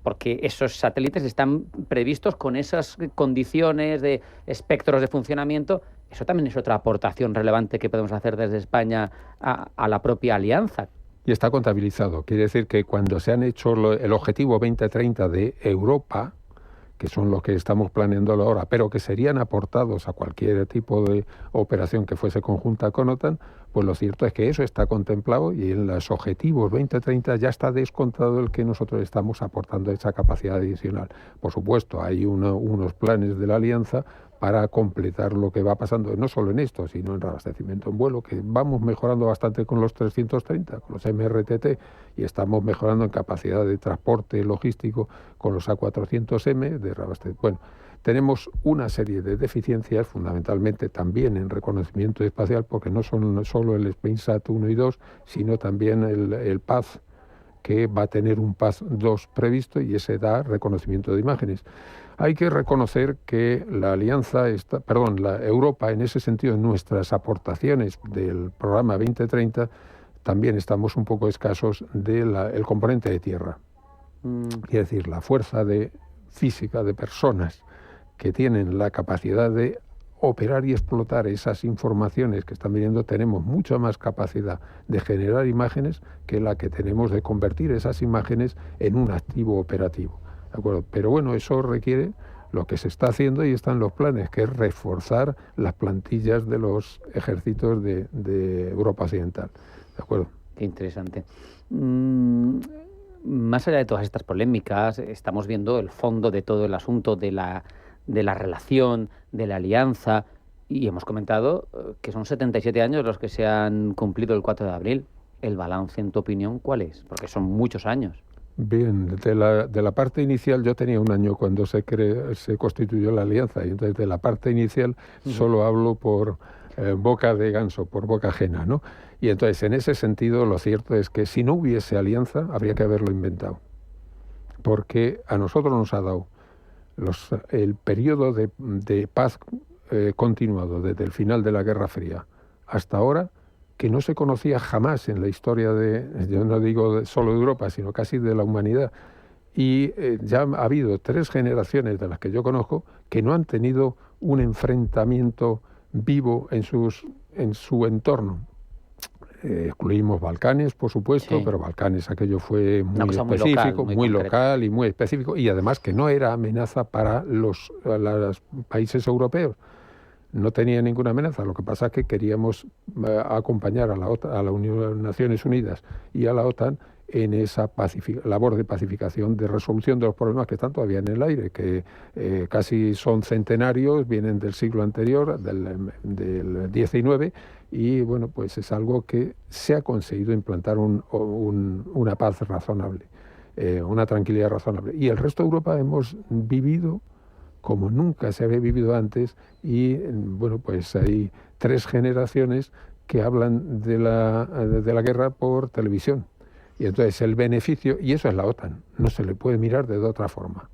porque esos satélites están previstos con esas condiciones de espectros de funcionamiento. Eso también es otra aportación relevante que podemos hacer desde España a la propia alianza. Y está contabilizado. Quiere decir que cuando se han hecho el objetivo 2030 de Europa, que son los que estamos planeando ahora, pero que serían aportados a cualquier tipo de operación que fuese conjunta con OTAN, pues lo cierto es que eso está contemplado y en los objetivos 2030 ya está descontado el que nosotros estamos aportando esa capacidad adicional. Por supuesto, hay unos planes de la alianza para completar lo que va pasando, no solo en esto, sino en reabastecimiento en vuelo, que vamos mejorando bastante con los 330, con los MRTT, y estamos mejorando en capacidad de transporte logístico con los A400M de reabastecimiento. Bueno, tenemos una serie de deficiencias, fundamentalmente también en reconocimiento espacial, porque no son solo el SpainSat 1 y 2, sino también el PAZ, que va a tener un PAZ 2 previsto, y ese da reconocimiento de imágenes. Hay que reconocer que la Europa, en ese sentido, en nuestras aportaciones del programa 2030, también estamos un poco escasos del componente de tierra. Quiere decir, la fuerza física de personas que tienen la capacidad de operar y explotar esas informaciones que están viniendo, tenemos mucha más capacidad de generar imágenes que la que tenemos de convertir esas imágenes en un activo operativo. ¿De acuerdo? Pero bueno, eso requiere lo que se está haciendo y están los planes, que es reforzar las plantillas de los ejércitos de Europa Occidental. ¿De acuerdo? Qué interesante. Más allá de todas estas polémicas, estamos viendo el fondo de todo el asunto de la relación, de la alianza, y hemos comentado que son 77 años los que se han cumplido el 4 de abril. ¿El balance, en tu opinión, cuál es? Porque son muchos años. Bien, de la parte inicial, yo tenía un año cuando se constituyó la alianza, y entonces de la parte inicial solo hablo por boca de ganso, por boca ajena, ¿no? Y entonces, en ese sentido, lo cierto es que si no hubiese alianza, habría que haberlo inventado. Porque a nosotros nos ha dado el periodo de paz continuado desde el final de la Guerra Fría hasta ahora, que no se conocía jamás en la historia yo no digo solo de Europa, sino casi de la humanidad. Y ya ha habido 3 generaciones de las que yo conozco que no han tenido un enfrentamiento vivo en su entorno. Excluimos Balcanes, por supuesto, sí. Pero Balcanes aquello fue muy específico, muy local y muy específico, y además que no era amenaza para los países europeos. No tenía ninguna amenaza. Lo que pasa es que queríamos acompañar a la Naciones Unidas y a la OTAN en esa labor de pacificación, de resolución de los problemas que están todavía en el aire, que casi son centenarios, vienen del siglo anterior, del 19, y bueno, pues es algo que se ha conseguido implantar una paz razonable, una tranquilidad razonable. Y el resto de Europa hemos vivido como nunca se había vivido antes, y bueno, pues hay 3 generaciones que hablan de la guerra por televisión. Y entonces el beneficio, y eso es la OTAN, no se le puede mirar de otra forma.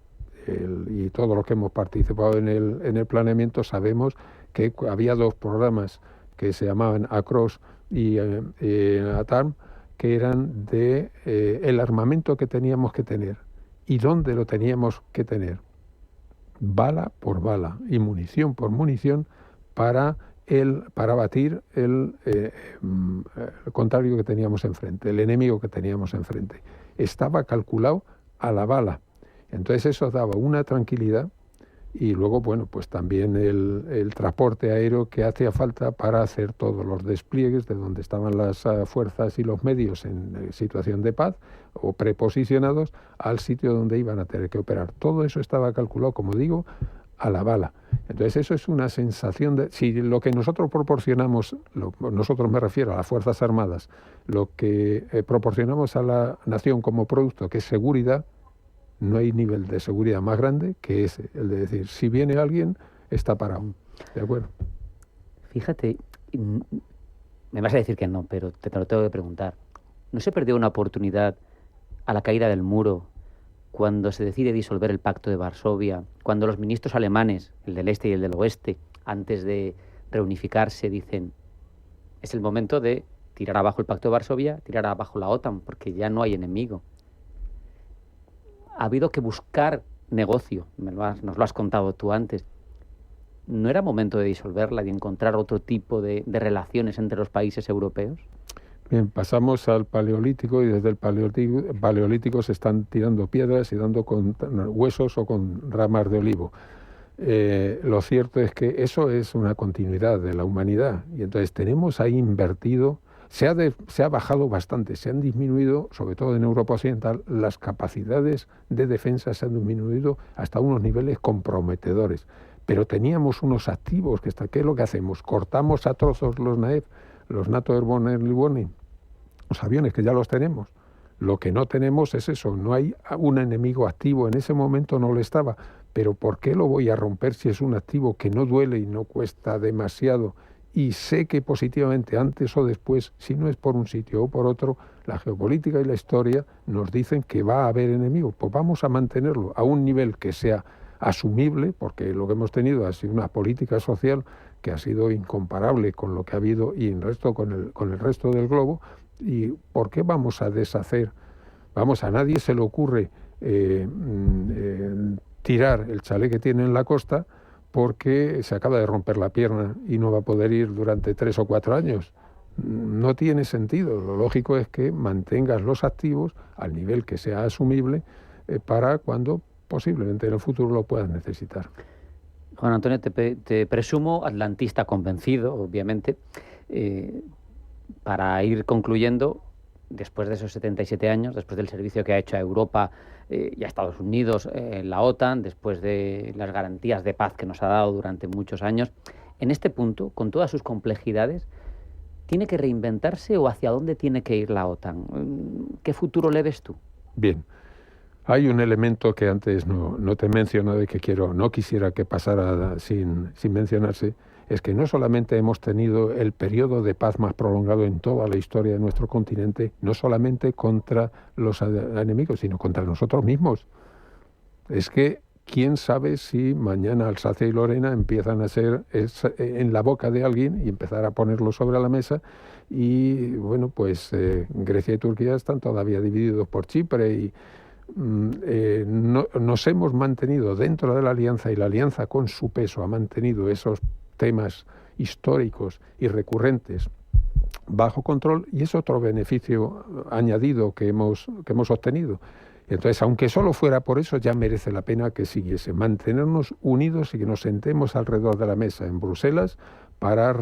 Y todos los que hemos participado en el planeamiento sabemos que había 2 programas que se llamaban ACROSS y ATARM, que eran de el armamento que teníamos que tener y dónde lo teníamos que tener, bala por bala y munición por munición, para batir el contrario que teníamos enfrente, el enemigo que teníamos enfrente. Estaba calculado a la bala. Entonces eso daba una tranquilidad, y luego, bueno, pues también el transporte aéreo que hacía falta para hacer todos los despliegues de donde estaban las fuerzas y los medios en situación de paz o preposicionados al sitio donde iban a tener que operar. Todo eso estaba calculado, como digo, a la bala. Entonces eso es una sensación de... Si lo que nosotros proporcionamos, nosotros me refiero a las Fuerzas Armadas, lo que proporcionamos a la nación como producto, que es seguridad, no hay nivel de seguridad más grande que ese, el de decir, si viene alguien, está parado. ¿De acuerdo? Fíjate, me vas a decir que no, pero te lo tengo que preguntar. ¿No se perdió una oportunidad a la caída del muro, cuando se decide disolver el Pacto de Varsovia, cuando los ministros alemanes, el del este y el del oeste, antes de reunificarse, dicen, es el momento de tirar abajo el Pacto de Varsovia, tirar abajo la OTAN, porque ya no hay enemigo? Ha habido que buscar negocio, nos lo has contado tú antes. ¿No era momento de disolverla y de encontrar otro tipo de relaciones entre los países europeos? Bien, pasamos al Paleolítico, y desde el Paleolítico se están tirando piedras y dando con huesos o con ramas de olivo. Lo cierto es que eso es una continuidad de la humanidad, y entonces tenemos ahí invertido Se ha bajado bastante, se han disminuido, sobre todo en Europa Occidental, las capacidades de defensa se han disminuido hasta unos niveles comprometedores. Pero teníamos unos activos, ¿qué es lo que hacemos? Cortamos a trozos los NAEF, los NATO Airborne Early Warning, los aviones que ya los tenemos. Lo que no tenemos es eso, no hay un enemigo activo, en ese momento no lo estaba. Pero ¿por qué lo voy a romper si es un activo que no duele y no cuesta demasiado? Y sé que positivamente, antes o después, si no es por un sitio o por otro, la geopolítica y la historia nos dicen que va a haber enemigos. Pues vamos a mantenerlo a un nivel que sea asumible, porque lo que hemos tenido ha sido una política social que ha sido incomparable con lo que ha habido y el resto con el resto del globo. ¿Y por qué vamos a deshacer? A nadie se le ocurre tirar el chalet que tiene en la costa porque se acaba de romper la pierna y no va a poder ir durante 3 o 4 años. No tiene sentido. Lo lógico es que mantengas los activos al nivel que sea asumible para cuando posiblemente en el futuro lo puedas necesitar. Juan Antonio, te presumo atlantista convencido, obviamente. Para ir concluyendo, después de esos 77 años, después del servicio que ha hecho a Europa y a Estados Unidos, la OTAN, después de las garantías de paz que nos ha dado durante muchos años, en este punto, con todas sus complejidades, ¿tiene que reinventarse o hacia dónde tiene que ir la OTAN? ¿Qué futuro le ves tú? Bien, hay un elemento que antes no te he mencionado y que no quisiera que pasara sin mencionarse, es que no solamente hemos tenido el periodo de paz más prolongado en toda la historia de nuestro continente, no solamente contra los enemigos, sino contra nosotros mismos. Es que quién sabe si mañana Alsacia y Lorena empiezan a ser en la boca de alguien y empezar a ponerlo sobre la mesa y, bueno, pues Grecia y Turquía están todavía divididos por Chipre y nos hemos mantenido dentro de la alianza y la alianza con su peso ha mantenido esos temas históricos y recurrentes bajo control y es otro beneficio añadido que hemos obtenido. Entonces, aunque solo fuera por eso, ya merece la pena que siguiese. Mantenernos unidos y que nos sentemos alrededor de la mesa en Bruselas para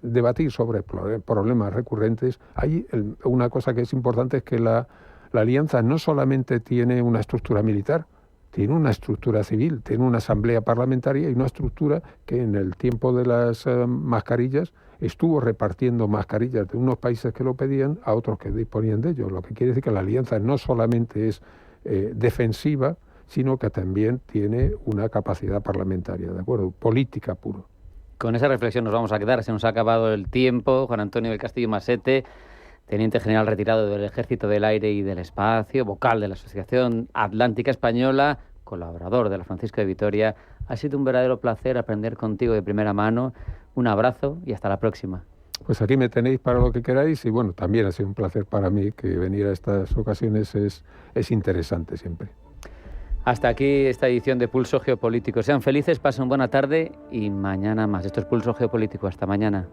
debatir sobre problemas recurrentes. Hay una cosa que es importante, es que la alianza no solamente tiene una estructura militar, tiene una estructura civil, tiene una asamblea parlamentaria y una estructura que en el tiempo de las mascarillas estuvo repartiendo mascarillas de unos países que lo pedían a otros que disponían de ello. Lo que quiere decir que la alianza no solamente es defensiva, sino que también tiene una capacidad parlamentaria, ¿de acuerdo? Política puro. Con esa reflexión nos vamos a quedar. Se nos ha acabado el tiempo. Juan Antonio del Castillo Masete, teniente general retirado del Ejército del Aire y del Espacio, vocal de la Asociación Atlántica Española, colaborador de la Francisco de Vitoria. Ha sido un verdadero placer aprender contigo de primera mano. Un abrazo y hasta la próxima. Pues aquí me tenéis para lo que queráis y bueno, también ha sido un placer para mí que venir a estas ocasiones es interesante siempre. Hasta aquí esta edición de Pulso Geopolítico. Sean felices, pasen buena tarde y mañana más. Esto es Pulso Geopolítico. Hasta mañana.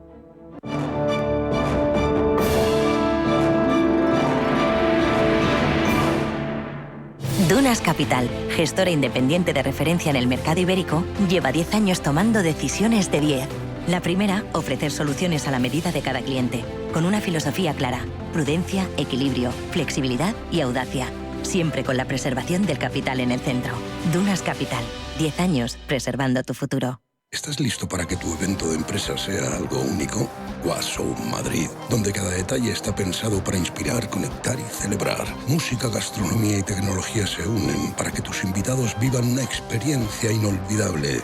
Dunas Capital, gestora independiente de referencia en el mercado ibérico, lleva 10 años tomando decisiones de 10. La primera, ofrecer soluciones a la medida de cada cliente, con una filosofía clara: prudencia, equilibrio, flexibilidad y audacia, siempre con la preservación del capital en el centro. Dunas Capital, 10 años preservando tu futuro. ¿Estás listo para que tu evento de empresa sea algo único? Washow Madrid, donde cada detalle está pensado para inspirar, conectar y celebrar. Música, gastronomía y tecnología se unen para que tus invitados vivan una experiencia inolvidable.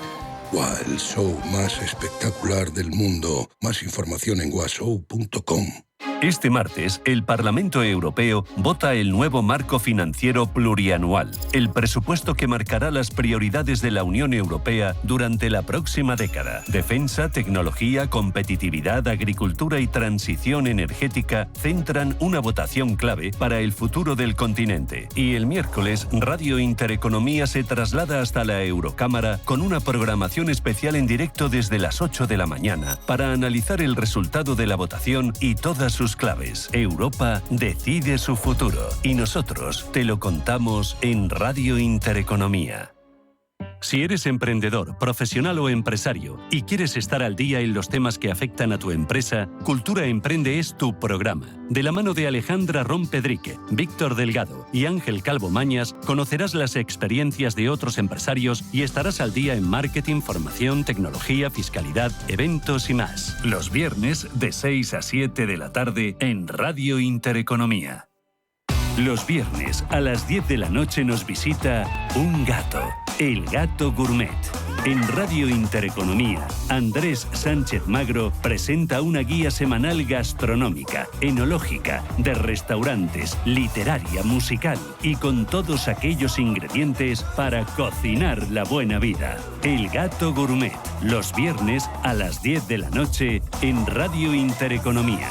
El show más espectacular del mundo. Más información en washow.com. Este martes, el Parlamento Europeo vota el nuevo marco financiero plurianual, el presupuesto que marcará las prioridades de la Unión Europea durante la próxima década. Defensa, tecnología, competitividad, agricultura y transición energética centran una votación clave para el futuro del continente. Y el miércoles, Radio Intereconomía se traslada hasta la Eurocámara con una programación especial en directo desde las 8 de la mañana para analizar el resultado de la votación y todas sus claves. Europa decide su futuro y nosotros te lo contamos en Radio Intereconomía. Si eres emprendedor, profesional o empresario y quieres estar al día en los temas que afectan a tu empresa, Cultura Emprende es tu programa. De la mano de Alejandra Rompedrique, Víctor Delgado y Ángel Calvo Mañas, conocerás las experiencias de otros empresarios y estarás al día en marketing, formación, tecnología, fiscalidad, eventos y más. Los viernes de 6 a 7 de la tarde en Radio Intereconomía. Los viernes a las 10 de la noche nos visita un gato, el Gato Gourmet. En Radio Intereconomía, Andrés Sánchez Magro presenta una guía semanal gastronómica, enológica, de restaurantes, literaria, musical y con todos aquellos ingredientes para cocinar la buena vida. El Gato Gourmet, los viernes a las 10 de la noche en Radio Intereconomía.